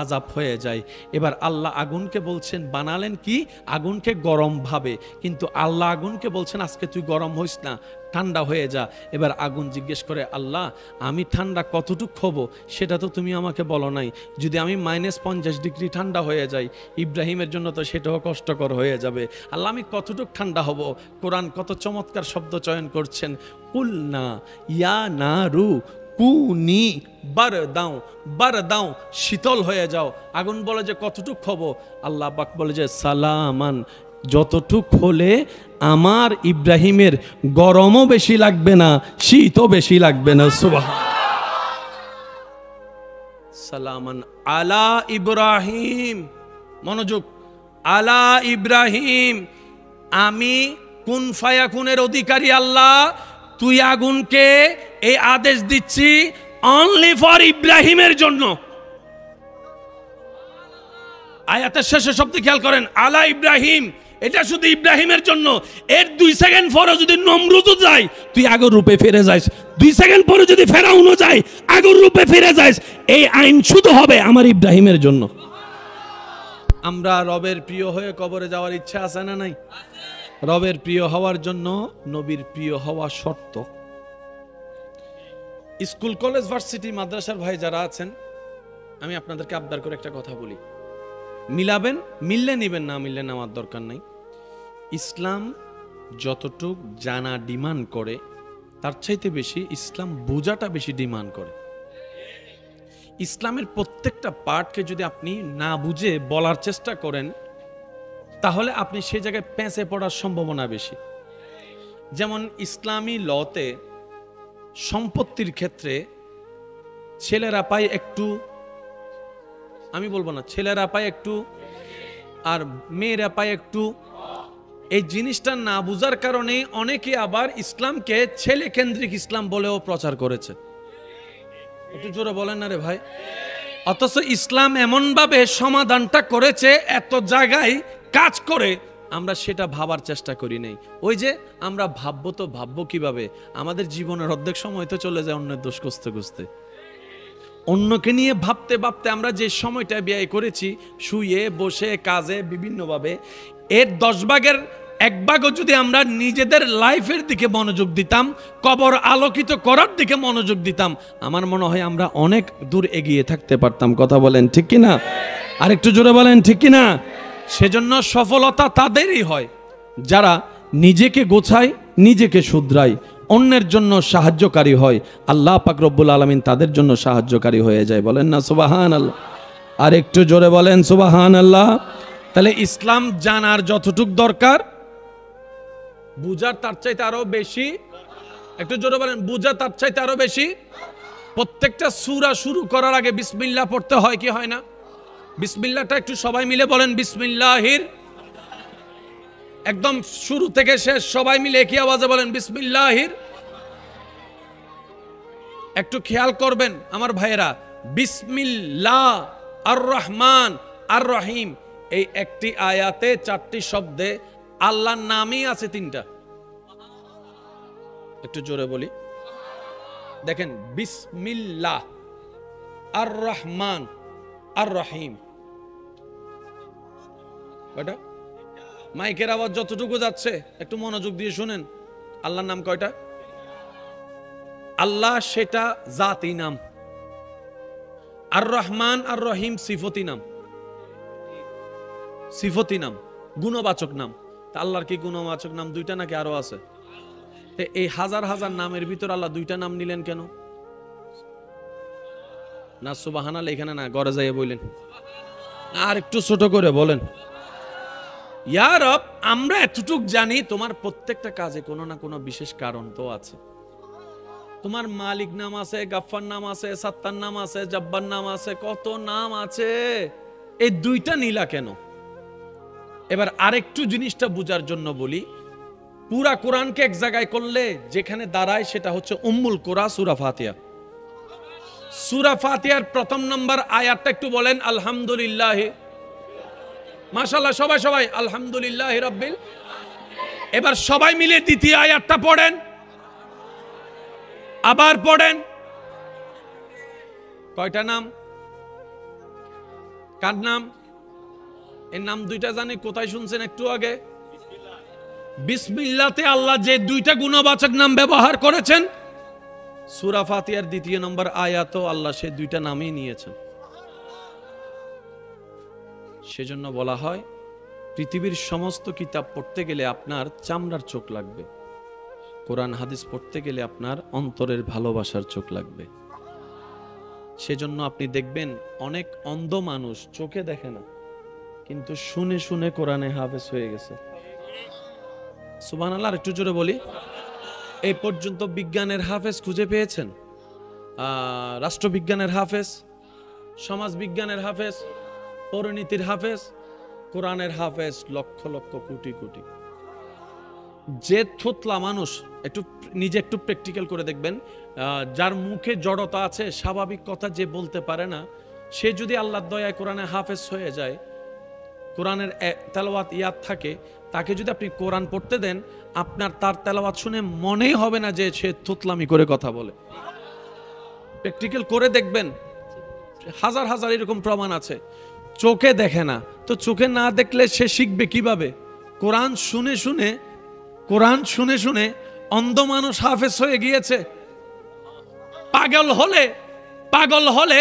আযাব হয়ে যায়। এবার আল্লাহ আগুনকে বলছেন, বানালেন কি আগুনকে গরম ভাবে, কিন্তু আল্লাহ আগুনকে বলছেন আজকে তুই গরম হইস না, ঠান্ডা হয়ে যা। এবার আগুন জিজ্ঞেস করে, আল্লাহ আমি ঠান্ডা কতটুক হব সেটা তো তুমি আমাকে বলো নাই, যদি আমি -50 ডিগ্রি ঠান্ডা হয়ে যাই, ইব্রাহিমের জন্য তো সেটাও কষ্টকর হয়ে যাবে। আল্লাহ আমি কতটুক ঠান্ডা হব? কোরআন কত চমৎকার শব্দ চয়ন করছেন, কুলনা ইয়া নারু কুনি বারদাও, বারদাও শীতল হয়ে যাও। আগুন বলে যে কতটুক হব? আল্লাহ পাক বলে যে সালামান, যতটুক হলে আমার ইব্রাহিমের গরমও বেশি লাগবে না, শীতও বেশি লাগবে না। সুবহান। সালামান আলা ইব্রাহিম, মনোযোগ, আলা ইব্রাহিম, আমি কুন ফায়াকুনের অধিকারী আল্লাহ, তুই আগুনকে এই আদেশ দিচ্ছি অনলি ফর ইব্রাহিমের জন্য। আয়াতের শেষে শব্দ খেয়াল করেন, আলা ইব্রাহিম, এটা শুধু ইব্রাহিমের জন্য। এর 2 সেকেন্ড পরে যদি নমরুদও যায়, তুই আগের রূপে ফিরে যাস। 2 সেকেন্ড পরে যদি ফেরাউনও যায়, আগের রূপে ফিরে যাস। এই আইন শুধু হবে আমার ইব্রাহিমের জন্য। আমরা রবের প্রিয় হয়ে কবরে যাওয়ার ইচ্ছা আছে না নাই? রবের প্রিয় হওয়ার জন্য নবীর প্রিয় হওয়া শর্ত। স্কুল কলেজ ভার্সিটি মাদ্রাসার ভাই যারা আছেন, আমি আপনাদেরকে আবদার করে একটা কথা বলি, মিলাবেন, মিললে নিবেন, না মিললে নেওয়ার দরকার নাই। ইসলাম যতটুক জানা ডিমান্ড করে, তার চাইতে বেশি ইসলাম বোঝাটা বেশি ডিমান্ড করে। ইসলামের প্রত্যেকটা পার্টকে যদি আপনি না বুঝে বলার চেষ্টা করেন, তাহলে আপনি সেই জায়গায় পেঁচে পড়ার সম্ভাবনা বেশি। যেমন ইসলামী লতে সম্পত্তির ক্ষেত্রে ছেলেরা পায় একটু, আমি বলবো না, ছেলেরা পায় একটু আর মেয়েরা পায় একটু। এই জিনিসটা না বুঝার কারণে অনেকে আবার ইসলামকে ছেলে কেন্দ্রিক ইসলাম বলেও প্রচার করেছে। একটু জোরে বলেন না রে ভাই। অথচ ইসলাম এমন ভাবে সমাধানটা করেছে, এত জায়গায় কাজ করে, আমরা সেটা ভাবার চেষ্টা করি নাই। ওই যে আমরা ভাববো, তো ভাববো কিভাবে? আমাদের জীবনের অর্ধেক সময় তো চলে যায় অন্যের দোষ খুঁজতে খুঁজতে, অন্যকে নিয়ে ভাবতে ভাবতে। আমরা যে সময়টা ব্যয় করেছি শুয়ে বসে কাজে বিভিন্নভাবে, এর 10 ভাগের 1 ভাগও যদি আমরা নিজেদের লাইফের দিকে মনোযোগ দিতাম, কবর আলোকিত করার দিকে মনোযোগ দিতাম, আমার মনে হয় আমরা অনেক দূর এগিয়ে থাকতে পারতাম। কথা বলেন ঠিক কিনা? আর একটু জোরে বলেন ঠিক কিনা? সেজন্য সফলতা তাদেরই হয় যারা নিজেকে গোছায়, নিজেকে শুধরায়, অন্যের জন্য সাহায্যকারী হয়। আল্লাহ পাক রব্বুল আলামিন তাদের জন্য সাহায্যকারী হয়ে যায়। বলেন না সুবহানাল্লাহ? আর একটু জোরে বলেন সুবহানাল্লাহ। তাহলে ইসলাম জানার যতটুক দরকার, বুঝার তার চাইতে আরো বেশি। একটু জোরে বলেন, বুঝা তার চাইতে আরো বেশি। প্রত্যেকটা সূরা শুরু করার আগে বিসমিল্লাহ পড়তে হয় কি হয় না? বিসমিল্লাহটা একটু সবাই মিলে বলেন, বিসমিল্লাহির, একদম শুরু থেকে শেষ সবাই মিলে একই আওয়াজে বলেন বিসমিল্লাহির। একটু খেয়াল করবেন আমার ভাইয়েরা, বিসমিল্লাহ আর রহমান আর রহিম, এই একটি আয়াতে 4টি শব্দে আল্লাহর নামই আছে 3টা। একটু জোরে বলি। দেখেন, বিসমিল্লাহ আর রহমান আর রহিম, কয়টা? মাইকের আওয়াজ যতটুকু যাচ্ছে একটু মনোযোগ দিয়ে শুনেন। আল্লাহর নাম কয়টা? আল্লাহ সেটা জাতি নাম, আর রহমান আর রহিম সিফতি নাম, সিফতি নাম, গুণবাচক নাম। তা আল্লাহর কি গুণবাচক নাম দুইটা নাকি আরো আছে? এই হাজার হাজার নামের ভিতর আল্লাহ দুইটা নাম নিলেন কেন? না সুবহানাল্লাহ এখানে না, ঘরে যাইয়ে বললেন, আর একটু ছোট করে বলেন। ইয়া রব, আমরা এতটুক জানি তোমার প্রত্যেকটা কাজে কোনো না কোনো বিশেষ কারণ তো আছে। তোমার মালিক নাম আছে, গাফফার নাম আছে, সাত্তার নাম আছে, জব্বার নাম আছে, কত নাম আছে। এই দুইটা নীলা কেন? এবার আরেকটু জিনিসটা বুঝার জন্য বলি, পুরা কোরআনকে এক জায়গায় করলে যেখানে দাঁড়ায় সেটা হচ্ছে উম্মুল কোরআন সূরা ফাতিহা। সূরা ফাতিহার প্রথম নম্বর আয়াতটা একটু বলেন, আলহামদুলিল্লাহ। মাশাআল্লাহ, সবাই সবাই আলহামদুলিল্লাহ রাব্বিল। এবার সবাই মিলে দ্বিতীয় আয়াতটা পড়েন, আবার পড়েন। কয়টা নাম? কার নাম? এর নাম দুইটা জানি, কোথায় শুনছেন একটু আগে? বিসমিল্লাহতে আল্লাহ যে দুইটা গুণবাচক নাম ব্যবহার করেছেন, সূরা ফাতিহার দ্বিতীয় নম্বর আয়াতও আল্লাহ সেই দুইটা নামই নিয়েছেন। সেজন্য বলা হয় পৃথিবীর সমস্ত কিতাব পড়তে গেলে আপনার চামড়ার চোখ লাগবে, কোরআন হাদিস পড়তে গেলে আপনার অন্তরের ভালোবাসার চোখ লাগবে। সেজন্য আপনি দেখবেন অনেক অন্ধ মানুষ চোখে দেখে না, কিন্তু শুনে শুনে কোরআনে হাফেজ হয়ে গেছে। সুবহানাল্লাহ, একটু জোরে বলি। এই পর্যন্ত বিজ্ঞানের হাফেজ খুঁজে পেয়েছেন? রাষ্ট্রবিজ্ঞানের হাফেজ, সমাজ বিজ্ঞানের হাফেজ, পরিণীতির হাফেজ, কোরআনের হাফেজ লক্ষ লক্ষ কোটি কোটি। যে থুতলা মানুষ, একটু নিজে একটু প্র্যাকটিক্যাল করে দেখবেন, যার মুখে জড়তা আছে, স্বাভাবিক কথা যে বলতে পারে না, সে যদি আল্লাহর দয়ায় কোরআনে হাফেজ হয়ে যায়, কোরআনের তেলাওয়াত ইয়াদ থাকে, তাকে যদি আপনি কোরআন পড়তে দেন, আপনার তার তেলাওয়াত শুনে মনেই হবে না যে সে থুতলামি করে কথা বলে। প্র্যাকটিক্যাল করে দেখবেন, হাজার হাজার এরকম প্রমাণ আছে। চোখে দেখে না, তো চোখে না দেখলে সে শিখবে কিভাবে? কোরআন শুনে শুনে, কোরআন শুনে শুনে অন্ধ মানুষ হাফেজ হয়ে গিয়েছে। পাগল হলে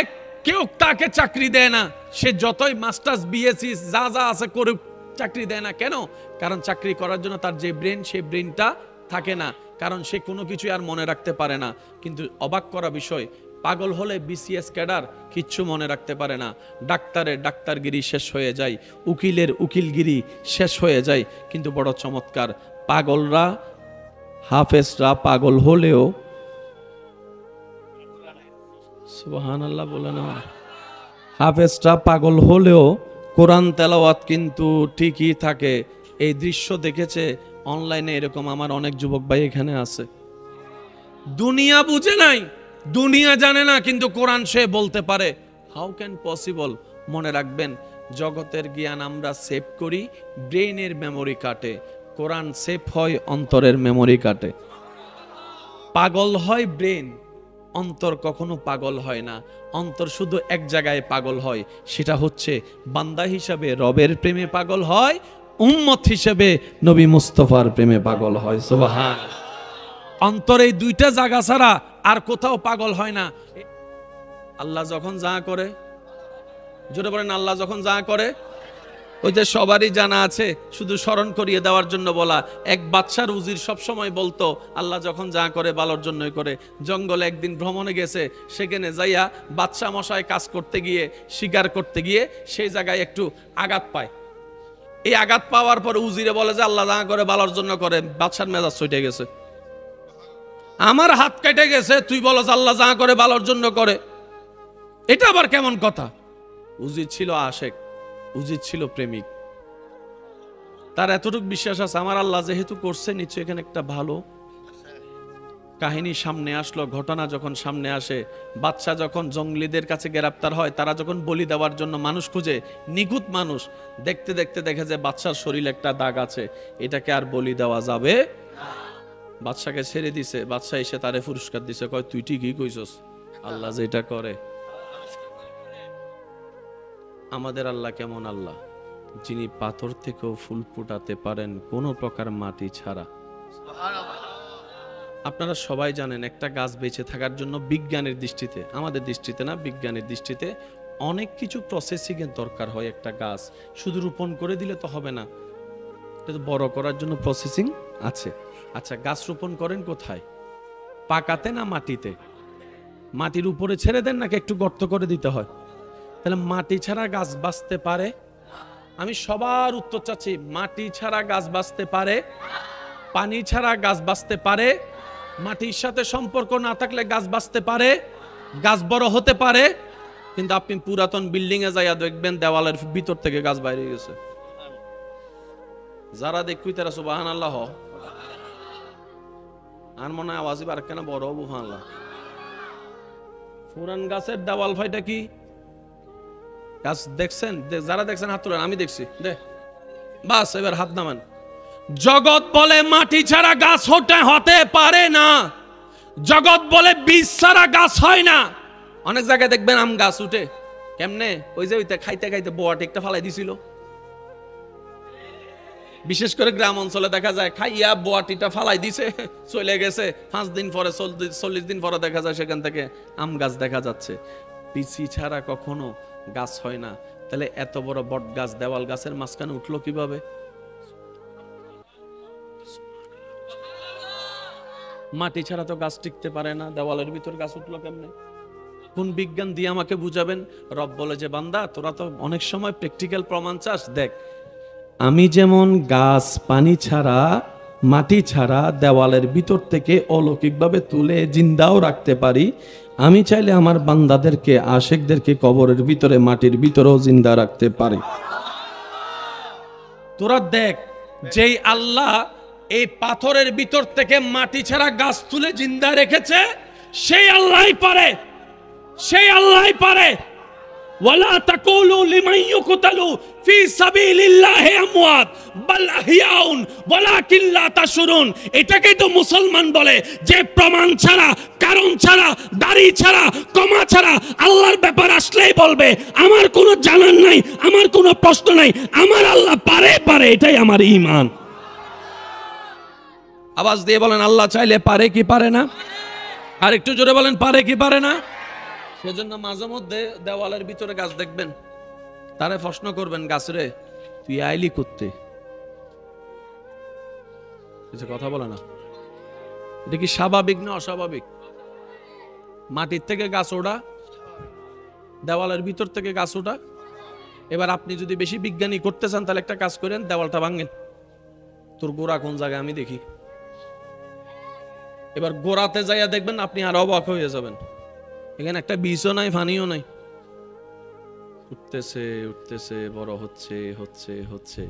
কেউ তাকে চাকরি দেয় না, সে যতই মাস্টার্স বিএসসি যা যা আছে করে চাকরি দেয় না। কেন? কারণ চাকরি করার জন্য তার যে ব্রেন, সেই ব্রেনটা থাকে না, কারণ সে কোনো কিছু আর মনে রাখতে পারে না। কিন্তু অবাক করা বিষয়, পাগল হলে বিসিএস ক্যাডার কিচ্ছু মনে রাখতে পারে না, ডাক্তারের ডাক্তারগিরি শেষ হয়ে যায়, উকিলের উকিলগিরি শেষ হয়ে যায়। কিন্তু বড় চমৎকার, পাগলরা, হাফেজরা পাগল হলেও, সুবহানাল্লাহ বলে না, হাফেজরা পাগল হলেও কোরআন তেলাওয়াত কিন্তু ঠিকই থাকে। এই দৃশ্য দেখেছে অনলাইনে, এরকম আমার অনেক যুবক ভাই এখানে আছে। দুনিয়া বুঝে নাই, দুনিয়া জানে না, কিন্তু কোরআন সে বলতে পারে। How can possible? মনে রাখবেন, জগতের জ্ঞান আমরা সেভ করি ব্রেইনের মেমোরি কার্ডে, কোরআন সেভ হয় অন্তরের মেমোরি কার্ডে। পাগল হয় ব্রেন, অন্তর কখনো পাগল হয় না। অন্তর শুধু এক জায়গায় পাগল হয়, সেটা হচ্ছে বান্দা হিসাবে রবের প্রেমে পাগল হয়, উম্মত হিসেবে নবী মুস্তাফার প্রেমে পাগল হয়। সুবহানাল্লাহ। অন্তর এই দুইটা জায়গা ছাড়া আর কোথাও পাগল হয় না। আল্লাহ যখন যা করে, জোরে বলেন, আল্লাহ যখন যা করে, ওই যে সবারই জানা আছে, শুধু স্মরণ করিয়ে দেওয়ার জন্য বলা। এক বাদশার উজির সব সময় বলতো, আল্লাহ যখন যা করে ভালোর জন্যই করে। জঙ্গলে একদিন ভ্রমণে গেছে, সেখানে যাইয়া বাদশা মশাই কাজ করতে গিয়ে, শিকার করতে গিয়ে সেই জায়গায় একটু আঘাত পায়। এই আঘাত পাওয়ার পর উজিরে বলে যে আল্লাহ যা করে ভালোর জন্য করে। বাদশার মেজাজ ছুটে গেছে, আমার হাত কেটে গেছে, তুই বলো আল্লাহ যা করে ভালোর জন্য করে, এটা আবার কেমন কথা? উজির ছিল আশেক, উজির ছিল প্রেমিক। তার এতটুকু বিশ্বাস আছে, আমার আল্লাহ যেহেতু করছে, নিশ্চয় এখানে একটা ভালো কাহিনী সামনে আসলো। ঘটনা যখন সামনে আসে, বাদশা যখন জঙ্গলিদের কাছে গ্রেপ্তার হয়, তারা যখন বলি দেওয়ার জন্য মানুষ খুঁজে, নিখুঁত মানুষ, দেখতে দেখতে দেখে যে বাদশার শরীরে একটা দাগ আছে, এটাকে আর বলি দেওয়া যাবে। বাদশাকে ছেড়ে দিছে, বাদশা এসে তারে পুরস্কার দিছে, কয় তুই ঠিকই কইছস, আল্লাহ যেটা করে। আমাদের আল্লাহ কেমন আল্লাহ, যিনি পাথর থেকেও ফুল ফুটাতে পারেন কোনো প্রকার মাটি ছাড়া। আপনারা সবাই জানেন একটা গাছ বেঁচে থাকার জন্য বিজ্ঞানের দৃষ্টিতে, আমাদের দৃষ্টিতে না, বিজ্ঞানের দৃষ্টিতে অনেক কিছু প্রসেসিং এর দরকার হয়। একটা গাছ শুধু রোপণ করে দিলে তো হবে না, এটা তো বড় করার জন্য প্রসেসিং আছে। আচ্ছা, গাছ রোপণ করেন কোথায়? পাকাতে না মাটিতে? মাটির উপরে ছেড়ে দেন নাকি একটু গর্ত করে দিতে হয়? তাহলে মাটি ছাড়া গাছ বাঁচতে পারে? আমি সবার উত্তর চাচ্ছি, মাটি ছাড়া গাছ বাঁচতে পারে? পানি ছাড়া গাছ বাঁচতে পারে? মাটির সাথে সম্পর্ক না থাকলে গাছ বাঁচতে পারে? গাছ বড় হতে পারে? কিন্তু আপনি পুরাতন বিল্ডিং এ যাইয়া দেখবেন দেওয়ালের ভিতর থেকে গাছ বাইরে গেছে। যারা দেখবি তারা সুবহানাল্লাহ। আর মনে হয় আওয়াজই বার কেন বড় সুবহানাল্লাহ। পুরান গাছের দেওয়াল ফাইটা কি গাছ দেখছেন? যারা দেখছেন হাত তোলেন, আমি দেখছি। বাস, এবার হাত নামান। জগৎ বলে মাটি ছাড়া গাছ হতে পারে না, জগৎ বলে বীজ ছাড়া গাছ হয় না। অনেক জায়গায় দেখবেন আম গাছ উঠে কেমনে, ওই যে ওইটা খাইতে খাইতে বোয়াটি একটা ফালাই দিছিল। বিশেষ করে গ্রাম অঞ্চলে দেখা যায় খাইয়া বোয়াটিটা ফালাই দিছে, চলে গেছে, 5 দিন পরে 40 দিন পরে দেখা যায় সেখান থেকে আম গাছ দেখা যাচ্ছে। বিচি ছাড়া কখনো গাছ হয় না। তাহলে এত বড় বট গাছ দেওয়াল গাছের মাঝখানে উঠলো কিভাবে? মাটি ছাড়া তো গাছ টিকতে পারে না, দেওয়ালের ভিতর গাছ উঠলো কেমনে? কোন বিজ্ঞান দিয়ে আমাকে বুঝাবেন? রব বলে যে বান্দা তোরা তো অনেক সময় প্র্যাকটিক্যাল প্রমাণ চাস, দেখ আমি যেমন গাছ পানি ছাড়া মাটি ছাড়া দেওয়ালের ভিতর থেকে অলৌকিকভাবে তুলে জিন্দাও রাখতে পারি, আমি চাইলে আমার বান্দাদেরকে আশেকদেরকে কবরের ভিতরে মাটির ভিতরেও জিন্দা রাখতে পারি। তোরা দেখ, যেই আল্লাহ এই পাথরের ভিতর থেকে মাটি ছাড়া গাছ তুলে জিন্দা রেখেছে, সেই আল্লাহই পারে, সেই আল্লাহই পারে। ওয়ালা তাকুলু লিমান ইউকতালু ফি সাবিলিল্লাহি আমওয়াত বাল আহইয়াউন ওয়ালাকিন লা তাশউরুন। এটাকেই তো মুসলমান বলে যে প্রমাণ ছাড়া, কারণ ছাড়া, দাড়ি ছাড়া, কমা ছাড়া আল্লাহর ব্যাপার আসলেই বলবে আমার কোনো জানার নাই, আমার কোনো প্রশ্ন নাই, আমার আল্লাহ পারে পারে, এটাই আমার ঈমান। আওয়াজ দিয়ে বলেন আল্লাহ চাইলে পারে কি পারে না? আর একটু জোরে বলেন পারে কি পারে না? সেজন্য মাঝে মধ্যে দেওয়ালের ভিতরে গাছ দেখবেন, তারে প্রশ্ন করবেন গাছরে তুই আইলি করতে, কিছু কথা বলে না। এটা কি স্বাভাবিক না অস্বাভাবিক? মাটির থেকে গাছ ওঠা, দেওয়ালের ভিতর থেকে গাছ ওঠা। এবার আপনি যদি বেশি বিজ্ঞানী করতে চান তাহলে একটা কাজ করেন, দেওয়ালটা ভাঙেন, তোর গোড়া কোন জায়গায় আমি দেখি। এবার গোড়াতে যাইয়া দেখবেন আপনি আরো অবাক হয়ে যাবেন, এখানে একটা বীজও নাই, ফানিও নাই, উঠতেছে উঠতেছে, বড় হচ্ছে হচ্ছে হচ্ছে।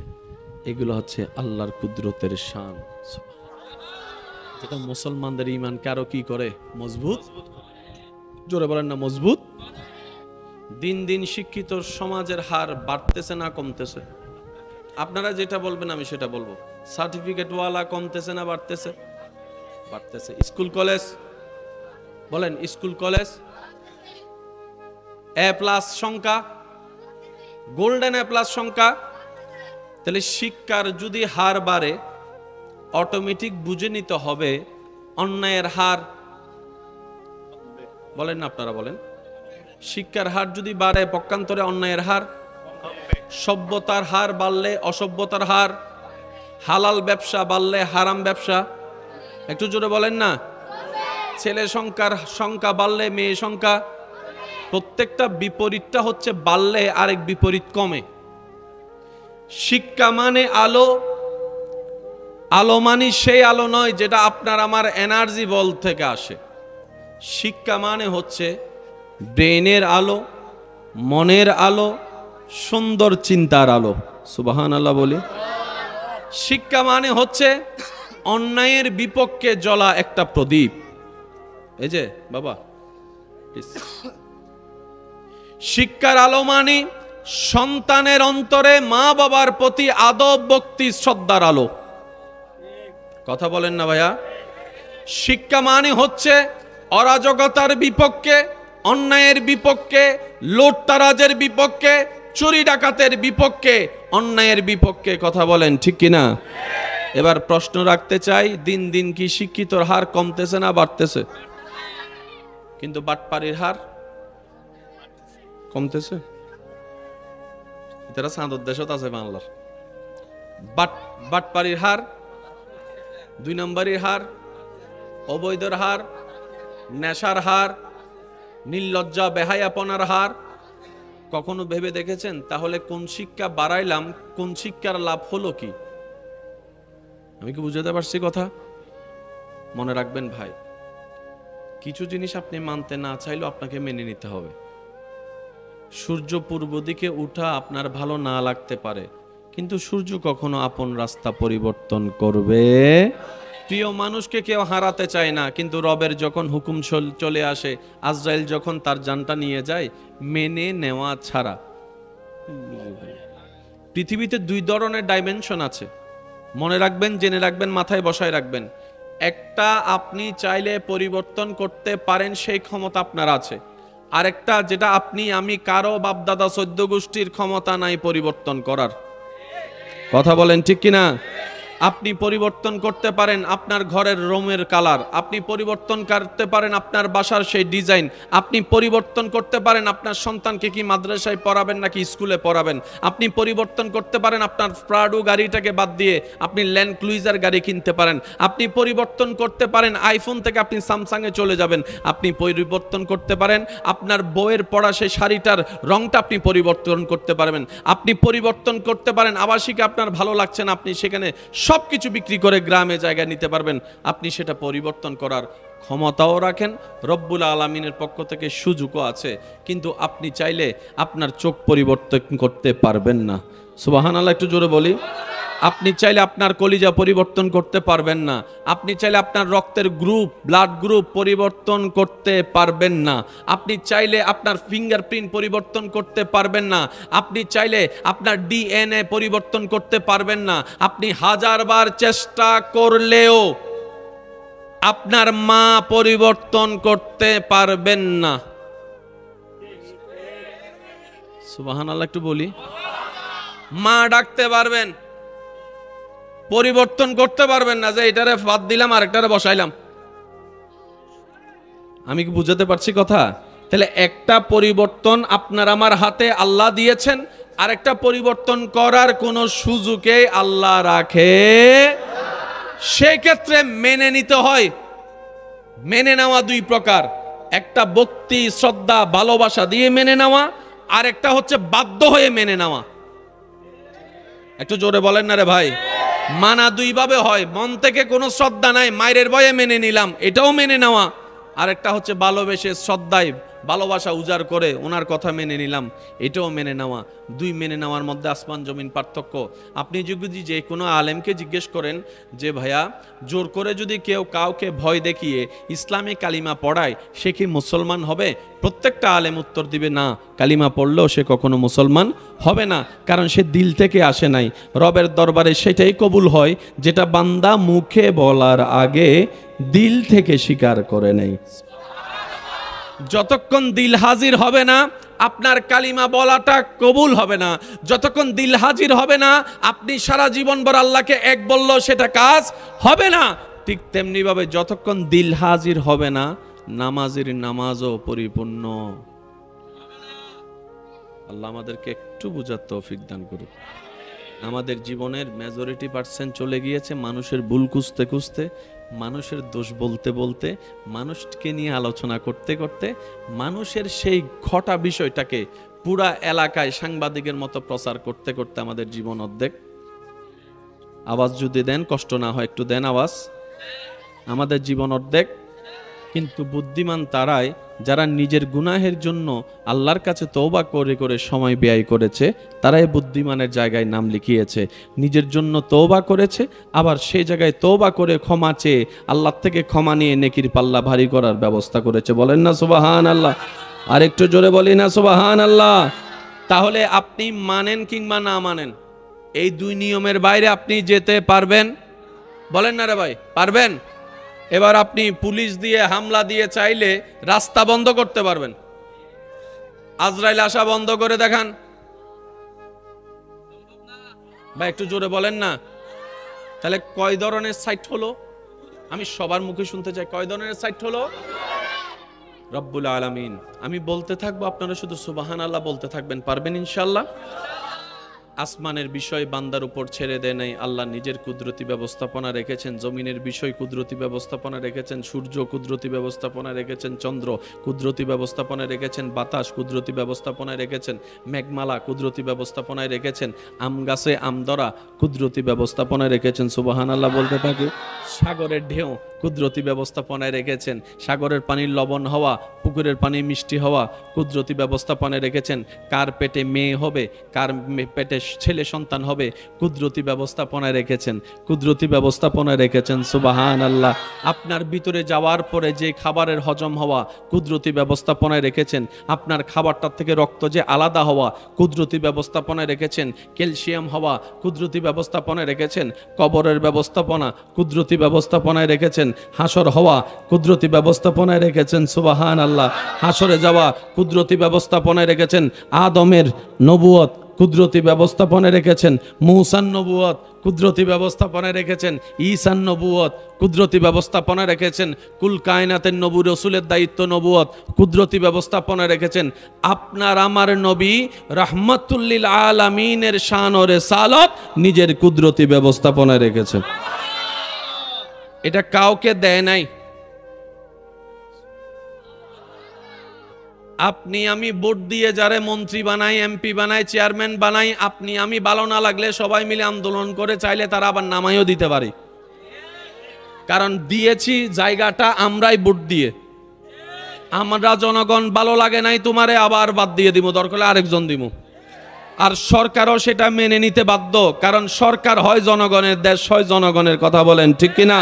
এগুলো হচ্ছে আল্লাহর কুদরতের শান। যেটা মুসলমানদের ঈমানকে আরো কি করে? মজবুত। জোরে বলেন না মজবুত। দিন দিন শিক্ষিত সমাজের হার বাড়তেছে না কমতেছে? আপনারা যেটা বলবেন আমি সেটা বলবো। সার্টিফিকেট ওয়ালা কমতেছে না বাড়তেছে? বাড়তেছে। স্কুল কলেজ বলেন, স্কুল কলেজ A+ সংখ্যা, গোল্ডেন A+ সংখ্যা। তাহলে শিক্ষার যদি হার বাড়ে অটোমেটিক বুঝে নিতে হবে অন্যায়ের হার। বলেন না আপনারা বলেন, শিক্ষার হার যদি বাড়ে পক্ষান্তরে অন্যায়ের হার, সভ্যতার হার বাড়লে অসভ্যতার হার, হালাল ব্যবসা বাড়লে হারাম ব্যবসা। একটু জোরে বলেন না। ছেলে সংখ্যা বাড়লে মেয়ে সংখ্যা, প্রত্যেকটা বিপরীতটা হচ্ছে বাড়লে আরেক বিপরীত কমে। শিক্ষা মানে আলো, আলো মানে সেই আলো নয় যেটা আপনার আমার এনার্জি বল থেকে আসে। শিক্ষা মানে হচ্ছে ব্রেনের আলো, মনের আলো, সুন্দর চিন্তার আলো। সুবহানাল্লাহ বলি। শিক্ষা মানে হচ্ছে অন্যায়ের বিপক্ষে জ্বলা একটা প্রদীপ। এই যে বাবা, শিক্ষার আলো মানে সন্তানের অন্তরে মা বাবার প্রতি আদব ভক্তি শ্রদ্ধার আলো। কথা বলেন না ভাইয়া? শিক্ষা মানে হচ্ছে অরাজকতার বিপক্ষে, অন্যায়ের বিপক্ষে, লুটতারাজের বিপক্ষে, চুরি ডাকাতের বিপক্ষে, অন্যায়ের বিপক্ষে। কথা বলেন ঠিক কিনা? এবার প্রশ্ন রাখতে চাই, দিন দিন কি শিক্ষিতর হার কমতেছে না বাড়তেছে? কিন্তু বাটপাড়ির হার কমতেছে। এটা চাঁদর দেশত আছে বাংলার। বাটপাড়ির হার, 2 নম্বরের হার, অবৈধর হার, নেশার হার, নির্লজ্জা বেহায়াপনার হার। কখনো ভেবে দেখেছেন তাহলে কোন শিক্ষা বাড়াইলাম, কোন শিক্ষার লাভ হলো কি? আমি কি বুঝাতে পারছি কথা? মনে রাখবেন ভাই, কিছু জিনিস আপনি মানতে না চাইলেও আপনাকে মেনে নিতে হবে। সূর্য পূর্ব দিকে উঠা আপনার ভালো না লাগতে পারে, কিন্তু সূর্য কখনো আপন রাস্তা পরিবর্তন করবে। প্রিয় মানুষকে কেউ হারাতে চায় না, কিন্তু রবের যখন হুকুম চলে আসে, আজরাইল যখন তার জানটা নিয়ে যায়, মেনে নেওয়া ছাড়া। পৃথিবীতে 2 ধরনের ডাইমেনশন আছে, মনে রাখবেন, জেনে রাখবেন, মাথায় বসায় রাখবেন। একটা আপনি চাইলে পরিবর্তন করতে পারেন, সেই ক্ষমতা আপনার আছে। আরেকটা যেটা আপনি আমি কারো বাপদাদা 14 গোষ্ঠীর ক্ষমতা নাই পরিবর্তন করার। কথা বলেন ঠিক কিনা? আপনি পরিবর্তন করতে পারেন আপনার ঘরের রুমের কালার, আপনি পরিবর্তন করতে পারেন আপনার বাসার সেই ডিজাইন, আপনি পরিবর্তন করতে পারেন আপনার সন্তানকে কি মাদ্রাসায় পড়াবেন নাকি স্কুলে পড়াবেন, আপনি পরিবর্তন করতে পারেন আপনার প্রাডো গাড়িটাকে বাদ দিয়ে আপনি ল্যান্ড ক্রুইজার গাড়ি কিনতে পারেন, আপনি পরিবর্তন করতে পারেন আইফোন থেকে আপনি স্যামসাংয়ে চলে যাবেন, আপনি পরিবর্তন করতে পারেন আপনার বউয়ের পরা সেই শাড়িটার রংটা আপনি পরিবর্তন করতে পারবেন, আপনি পরিবর্তন করতে পারেন আবাসিকে আপনার ভালো লাগছে না, আপনি সেখানে সবকিছু বিক্রি করে গ্রামে জায়গা নিতে পারবেন। আপনি সেটা পরিবর্তন করার ক্ষমতাও রাখেন, রব্বুল আলামিনের পক্ষ থেকে সুযোগও আছে, কিন্তু আপনি চাইলে আপনার চোখ পরিবর্তন করতে পারবেন না। সুবহানাল্লাহ, একটু জোরে বলি। আপনি চাইলে আপনার কলিজা পরিবর্তন করতে পারবেন না, আপনি চাইলে আপনার রক্তের গ্রুপ, ব্লাড গ্রুপ পরিবর্তন করতে পারবেন না, আপনি চাইলে আপনার ফিঙ্গারপ্রিন্ট পরিবর্তন করতে পারবেন না, আপনি চাইলে আপনার ডিএনএ পরিবর্তন করতে পারবেন না, আপনি 1000 বার চেষ্টা করলেও আপনার মা পরিবর্তন করতে পারবেন না। সুবহানাল্লাহ, একটু বলি। মা ডাকতে পারবেন, পরিবর্তন করতে পারবেন না যে এটারে বাদ দিলাম আর একটারে বসাইলাম। আমি কি বুঝাতে পারছি কথা? তাহলে একটা পরিবর্তন আপনার আমার হাতে আল্লাহ দিয়েছেন, আর একটা পরিবর্তন করার কোনো সুযোগই আল্লাহ রাখে। সেই ক্ষেত্রে মেনে নিতে হয়। মেনে নেওয়া 2 প্রকার, একটা ভক্তি শ্রদ্ধা ভালোবাসা দিয়ে মেনে নেওয়া, আর একটা হচ্ছে বাধ্য হয়ে মেনে নেওয়া। একটু জোরে বলেন না রে ভাই। মানা 2 ভাবে হয়, মন থেকে কোনো শ্রদ্ধা নাই, মায়ের ভয়ে মেনে নিলাম, এটাও মেনে নেওয়া। আরেকটা হচ্ছে ভালোবেসে শ্রদ্ধায় ভালোবাসা উজাড় করে ওনার কথা মেনে নিলাম, এটাও মেনে নেওয়া। 2 মেনে নেওয়ার মধ্যে আসমান জমিন পার্থক্য। আপনি যদি যে কোনো আলেমকে জিজ্ঞেস করেন যে ভাইয়া, জোর করে যদি কেউ কাউকে ভয় দেখিয়ে ইসলামী কালিমা পড়ায়, সে কি মুসলমান হবে? প্রত্যেকটা আলেম উত্তর দিবে না, কালিমা পড়লেও সে কখনো মুসলমান হবে না, কারণ সে দিল থেকে আসে নাই। রবের দরবারে সেটাই কবুল হয় যেটা বান্দা মুখে বলার আগে দিল থেকে স্বীকার করে নেই। যতক্ষণ দিল হাজির হবে না, আপনার কালিমা বলাটা কবুল হবে না। যতক্ষণ দিল হাজির হবে না, আপনি সারা জীবন ভর আল্লাহকে এক বললেও সেটা কাজ হবে না। ঠিক তেমনি ভাবে যতক্ষণ দিল হাজির হবে না, নামাজের নামাজও পরিপূর্ণ। আল্লাহ আমাদেরকে একটু বুঝার তৌফিক দান করুক। আমাদের জীবনের মেজরিটি % চলে গিয়েছে মানুষের ভুল খুঁজতে খুঁজতে, মানুষের দোষ বলতে বলতে, মানুষকে নিয়ে আলোচনা করতে করতে, মানুষের সেই ঘটা বিষয়টাকে পুরা এলাকায় সাংবাদিকের মতো প্রচার করতে করতে আমাদের জীবন অর্ধেক। আওয়াজ যদি দেন, কষ্ট না হয় একটু দেন আওয়াজ। আমাদের জীবন অর্ধেক। কিন্তু বুদ্ধিমান তারাই যারা নিজের গুনাহের জন্য আল্লাহর কাছে তওবা করে করে সময় ব্যয় করেছে, তারাই বুদ্ধিমানের জায়গায় নাম লিখিয়েছে। নিজের জন্য তওবা করেছে, আবার সেই জায়গায় তওবা করে ক্ষমা চেয়ে আল্লাহর থেকে ক্ষমা নিয়ে নেকির পাল্লা ভারী করার ব্যবস্থা করেছে। বলেন না সুবহানাল্লাহ? আর একটু জোরে বলি না সুবহানাল্লাহ? তাহলে আপনি মানেন কিংবা না মানেন, এই 2 নিয়মের বাইরে আপনি যেতে পারবেন? বলেন না রে ভাই, পারবেন? এবার আপনি পুলিশ দিয়ে হামলা দিয়ে চাইলে রাস্তা বন্ধ করতে পারবেন। আজরাইল আসা বন্ধ করে দেখান ভাই, একটু জোরে বলেন না। তাহলে কয় ধরনের সাইট হলো? আমি সবার মুখে শুনতে চাই, কয় ধরনের সাইট হলো? রব্বুল আলামিন। আমি বলতে থাকবো, আপনারা শুধু সুবহানাল্লাহ বলতে থাকবেন, পারবেন ইনশাআল্লাহ? আসমানের বিষয় বান্দার উপর ছেড়ে দেয় নাই, আল্লাহ নিজের কুদরতি ব্যবস্থাপনা রেখেছেন। জমিনের বিষয় কুদরতি ব্যবস্থাপনা রেখেছেন, সূর্য কুদরতি ব্যবস্থাপনা রেখেছেন, চন্দ্র কুদরতি ব্যবস্থাপনা রেখেছেন, বাতাস কুদরতি ব্যবস্থাপনায় রেখেছেন, মেঘমালা কুদরতি ব্যবস্থাপনায় রেখেছেন, আম গাছে আম ধরা কুদরতি ব্যবস্থাপনায় রেখেছেন। সুবহানাল্লাহ বলতে থাকি। সাগরের ঢেউ কুদরতি ব্যবস্থাপনায় রেখেছেন, সাগরের পানির লবণ হওয়া, পুকুরের পানি মিষ্টি হওয়া কুদরতি ব্যবস্থাপনায় রেখেছেন। কার পেটে মেয়ে হবে, কার পেটে ছেলে সন্তান হবে কুদরতি ব্যবস্থাপনায় রেখেছেন, কুদরতি ব্যবস্থাপনায় রেখেছেন। সুবহানাল্লাহ। আপনার ভিতরে যাওয়ার পরে যে খাবারের হজম হওয়া কুদরতি ব্যবস্থাপনায় রেখেছেন, আপনার খাবারটার থেকে রক্ত যে আলাদা হওয়া কুদরতি ব্যবস্থাপনায় রেখেছেন, ক্যালসিয়াম হওয়া কুদরতি ব্যবস্থাপনায় রেখেছেন, কবরের ব্যবস্থাপনা কুদরতি ব্যবস্থাপনায় রেখেছেন, হাসর হওয়া কুদরতি ব্যবস্থাপনায় রেখেছেন। সুবহানাল্লাহ। হাসরে যাওয়া কুদরতি ব্যবস্থাপনায় রেখেছেন, আদমের নবুয়ত কুদরতি ব্যবস্থাপনায় রেখেছেন, মূসার নবুয়ত কুদরতি ব্যবস্থাপনায় রেখেছেন, ঈসার নবুয়ত কুদরতি ব্যবস্থাপনায় রেখেছেন, কুল কায়নাতের নবী রাসূলের দায়িত্ব নবুয়ত কুদরতি ব্যবস্থাপনায় রেখেছেন। আপনার আমার নবী রাহমাতুল লিল আলামিনের শান ও রিসালাত নিজের কুদরতি ব্যবস্থাপনায় রেখেছেন। এটা কাউকে দেয় নাই। আপনি আমি ভোট দিয়ে যারে মন্ত্রী বানাই, এমপি বানাই, চেয়ারম্যান বানাই, আপনি আমি ভালো না লাগলে সবাই মিলে আন্দোলন করে চাইলে তারা আবার নামাইও দিতে পারে, কারণ দিয়েছি জায়গাটা আমরাই ভোট দিয়ে। আমরা জনগণ ভালো লাগে নাই তোমারে, আবার বাদ দিয়ে দিব, দরকার হলে আরেকজন দিব। আর সরকারও সেটা মেনে নিতে বাধ্য, কারণ সরকার হয় জনগণের, দেশ হয় জনগণের। কথা বলেন ঠিক কিনা?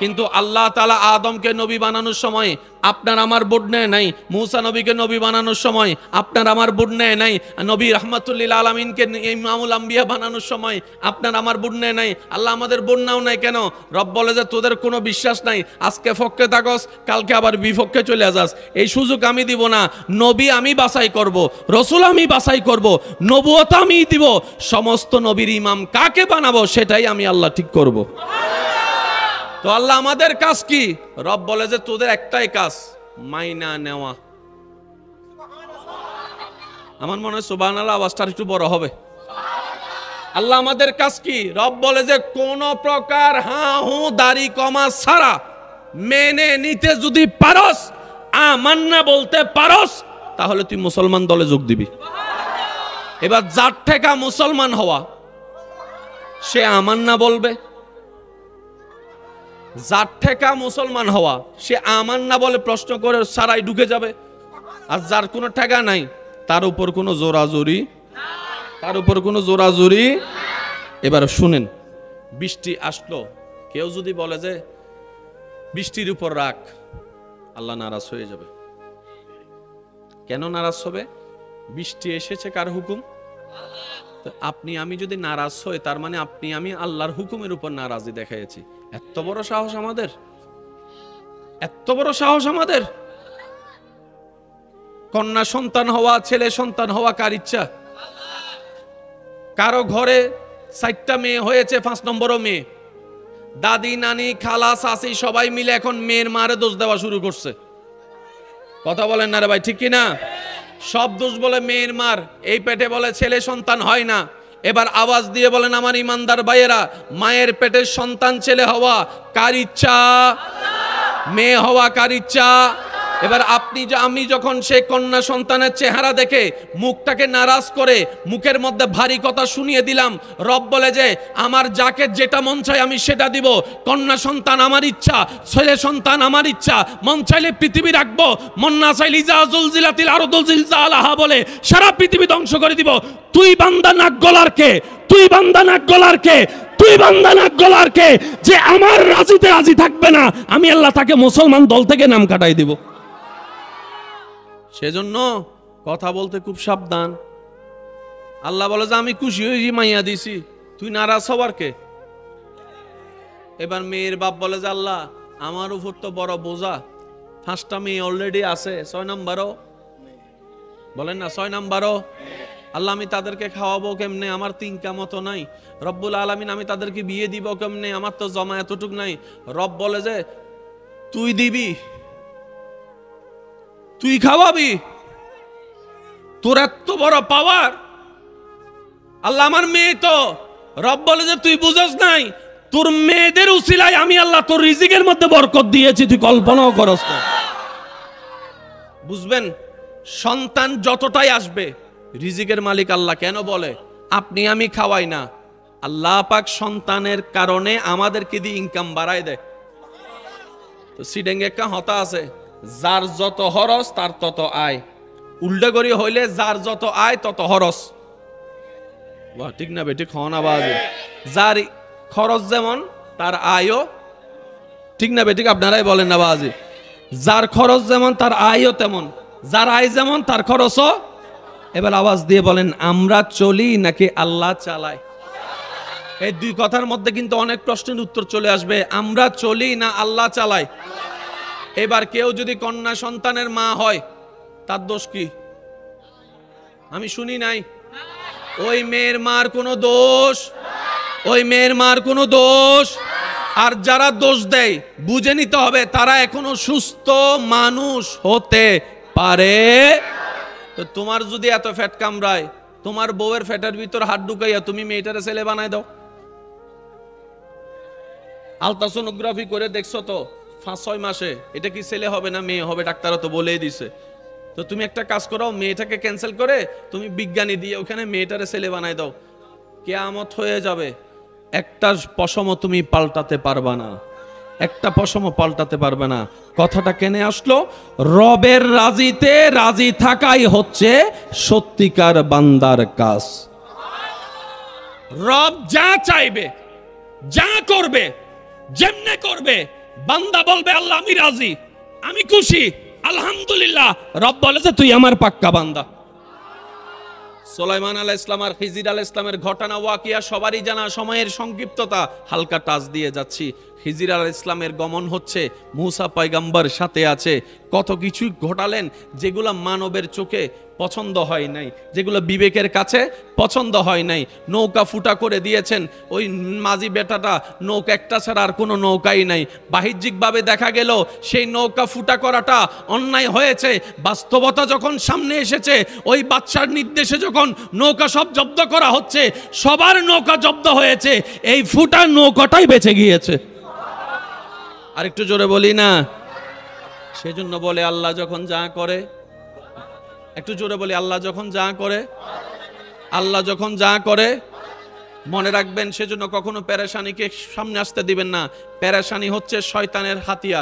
কিন্তু আল্লাহ তাআলা আদমকে নবী বানানোর সময় আপনার আমার ভোট নেয় নাই, মূসা নবীকে নবী বানানোর সময় আপনার আমার ভোট নেয় নাই, নবী রাহমাতুল লিল আলামিনকে ইমামুল আম্বিয়া বানানোর সময় আপনার আমার ভোট নেয় নাই। আল্লাহ আমাদের ভোট নাও নাই কেন? রব বলে যে তোদের কোনো বিশ্বাস নাই, আজকে পক্ষে থাকস, কালকে আবার বিপক্ষে চলে যাস, এই সুযোগ আমি দিব না। নবী আমি বাছাই করব, রসুল আমি বাছাই করব, নবুয়ত আমি দিব, সমস্ত নবীর ইমাম কাকে বানাবো সেটাই আমি আল্লাহ ঠিক করব। তো আল্লাহ আমাদের কাজ কি? রব বলে যে তোদের একটাই কাজ, মাইনা নেওয়া। আমার মনে হয় সুবহানাল্লাহ আওয়াজটা একটু বড় হবে। আল্লাহ আমাদের কাজ কি? রব বলে যে কোন প্রকার হাঁ হু দাড়ি কমা ছাড়া মেনে নিতে যদি পারস, আমান্না বলতে পারস, তাহলে তুই মুসলমান দলে যোগ দিবি। এবার যার ঠেকা মুসলমান হওয়া সে আমান্না বলবে, যার ঠেকা মুসলমান হওয়া সে আমার না বলে প্রশ্ন করে সারাই ঢুকে যাবে। আর যার কোনো ঠেকা নাই তার উপর কোনো জোরাজুরি, তার উপর কোনো জোরাজুরি। এবার শুনেন, বৃষ্টি আসলো, কেউ যদি বলে যে বৃষ্টির উপর রাখ, আল্লাহ নারাজ হয়ে যাবে। কেন নারাজ হবে? বৃষ্টি এসেছে কার হুকুম? আপনি আমি যদি নারাজ হই, তার মানে আপনি আমি আল্লাহর হুকুমের উপর নারাজি দেখাইছি। এত বড় সাহস আমাদের, এত বড় সাহস আমাদের। কন্যা সন্তান হওয়া, ছেলে সন্তান হওয়া কার ইচ্ছা? কারো ঘরে 4টা মেয়ে হয়েছে, 5 নম্বরও মেয়ে। দাদি নানি খালা চাচি সবাই মিলে এখন মেয়ের মারে দোষ দেওয়া শুরু করছে। কথা বলেন না রে ভাই, ঠিক কিনা? সব দোষ বলে মেয়ের মার, এই পেটে বলে ছেলে সন্তান হয় না। এবার আওয়াজ দিয়ে বলেন আমার ইমানদার ভাইয়েরা, মায়ের পেটের সন্তান ছেলে হওয়া কার ইচ্ছা? মেয়ে হওয়া কার ইচ্ছা? এবার আপনি আমি যখন সে কন্যা সন্তানের চেহারা দেখে মুখটাকে নারাজ করে মুখের মধ্যে ভারী কথা শুনিয়ে দিলাম, রব বলে যে আমার যাকে যেটা মন চায় আমি সেটা দিব। কন্যা সন্তান আমার ইচ্ছা, ছেলে সন্তান আমার ইচ্ছা, মন চাইলে পৃথিবী রাখবো, মন না চাইলে ইজা জুলজিলাতিল আরদু জিলজালাহা বলে সারা পৃথিবী ধ্বংস করে দিব। তুই বান্দা নাক গলার কে? তুই বান্দা নাক গলার কে? তুই বান্দা নাক গলার কে? যে আমার রাজিতে রাজি থাকবে না, আমি আল্লাহ তাকে মুসলমান দল থেকে নাম কাটাই দিব। সেজন্য কথা বলতে খুব সাবধান। আল্লাহ বলে যে আমি খুশি হয়েছি, মাইয়া দিছি, তুই নারাজ হবার কে? এবার মেয়ের বাপ বলে যে আল্লাহ আমার উপর তো বড় বোঝা, 5টা মেয়ে অলরেডি আছে, 6 নাম্বারও বলেন না, 6 নাম্বারও আল্লাহ আমি তাদেরকে খাওয়াবো কেমনে, আমার 3 কামত নাই। রব্বুল আলামিন আমি তাদেরকে বিয়ে দিব কেমনে, আমার তো জমা এতটুক নাই। রব বলে যে তুই দিবি, তুই খাওয়াবি, তোর এত বড় পাওয়ার। আল্লাহ আমার মেয়ে তো, রব বলে যে তুই বুঝস নাই, তোর মেয়েদের উসিলায় আমি আল্লাহ তোর রিজিকের মধ্যে বরকত দিয়েছি, তুই কল্পনাও করস না। বুঝবেন, সন্তান যতটাই আসবে রিজিকের মালিক আল্লাহ। কেন বলে আপনি আমি খাওয়াই না, আল্লাহ পাক সন্তানের কারণে আমাদেরকে দিয়ে ইনকাম বাড়ায় দেয়। তো সিডেঙ্গে একটা হতা আছে, যার যত খরচ তার তত আয়। উল্টা করি হইলে যার যত আয় তত খরচ। বাহ, ঠিক না বেটি? খন আওয়াজ। যার খরচ যেমন তার আয়ও, ঠিক না বেটি? আপনারাই বলেন না বাজে। যার খরচ যেমন তার আয়ও তেমন, যার আয় যেমন তার খরচও। এবার আওয়াজ দিয়ে বলেন, আমরা চলি নাকি আল্লাহ চালায়? এই দুই কথার মধ্যে কিন্তু অনেক প্রশ্নের উত্তর চলে আসবে। আমরা চলি না আল্লাহ চালায়? এবার কেউ যদি কন্যা সন্তানের মা হয়, তার দোষ কি? আমি শুনি নাই। ওই মেয়ের মার কোনো দোষ, ওই মেয়ের মার কোনো দোষ। আর যারা দোষ দেয় বুঝে নিতে হবে তারা এখনো সুস্থ মানুষ হতে পারে। তো তোমার যদি এত ফ্যাট কামড়ায়, তোমার বউয়ের ফ্যাটের ভিতর হাত ঢুকাইয়া তুমি মেয়েটারে ছেলে বানায় দাও। আলট্রাসোনোগ্রাফি করে দেখছো তো 5-6 মাসে এটা কি ছেলে হবে না মেয়ে হবে, ডাক্তারও তো বলেই দিছে। তো তুমি একটা কাজ করো, মেয়েটাকে ক্যান্সেল করে তুমি বিজ্ঞানী দিয়ে ওখানে মেয়েটারে ছেলে বানায় দাও। কিয়ামত হয়ে যাবে, একটা পশমও তুমি পাল্টাতে পারবা না, একটা পশমও পাল্টাতে পারবে না। কথাটা কেনে আসলো? রবের রাজিতে রাজি থাকাই হচ্ছে সত্যিকার বান্দার কাজ। রব যা চাইবে, যা করবে, যেমনে করবে, বান্দা বলবে আল্লাহ আমি রাজি, আমি খুশি, আলহামদুলিল্লাহ। রব বলে যে তুই আমার পাক্কা বান্দা। সুলাইমান আলাইহিস সালাম আর খিজির আলাইহিস সালামের ঘটনা ওয়াকিয়া সবারই জানা। সময়ের সংক্ষিপ্ততা হালকা টাচ দিয়ে যাচ্ছি। খিজির আলাইহিস সালামের গমন হচ্ছে, মুসা পয়গম্বর সাথে আছে। কত কিছু ঘটালেন যেগুলো মানবের চোখে পছন্দ হয় নাই, যেগুলো বিবেকের কাছে পছন্দ হয় নাই। নৌকা ফুটা করে দিয়েছেন, ওই মাঝি বেটাটা নৌকা একটা ছাড়া আর কোনো নৌকাই নাই। বাহ্যিকভাবে দেখা গেল সেই নৌকা ফুটা করাটা অন্যায় হয়েছে। বাস্তবতা যখন সামনে এসেছে, ওই বাদশার নির্দেশে যখন নৌকা সব জব্দ করা হচ্ছে, সবার নৌকা জব্দ হয়েছে, এই ফুটা নৌকাটাই বেঁচে গিয়েছে। আরেকটু জোরে বলি না? সেজন্য বলে আল্লাহ যখন যা করে, একটু জোরে বলি, আল্লাহ যখন যা করে, আল্লাহ যখন যা করে মনে রাখবেন। সেজন্য কখনো পেরেশানিকে সামনে আসতে দিবেন না। পেরেশানি হচ্ছে শয়তানের হাতিয়ার।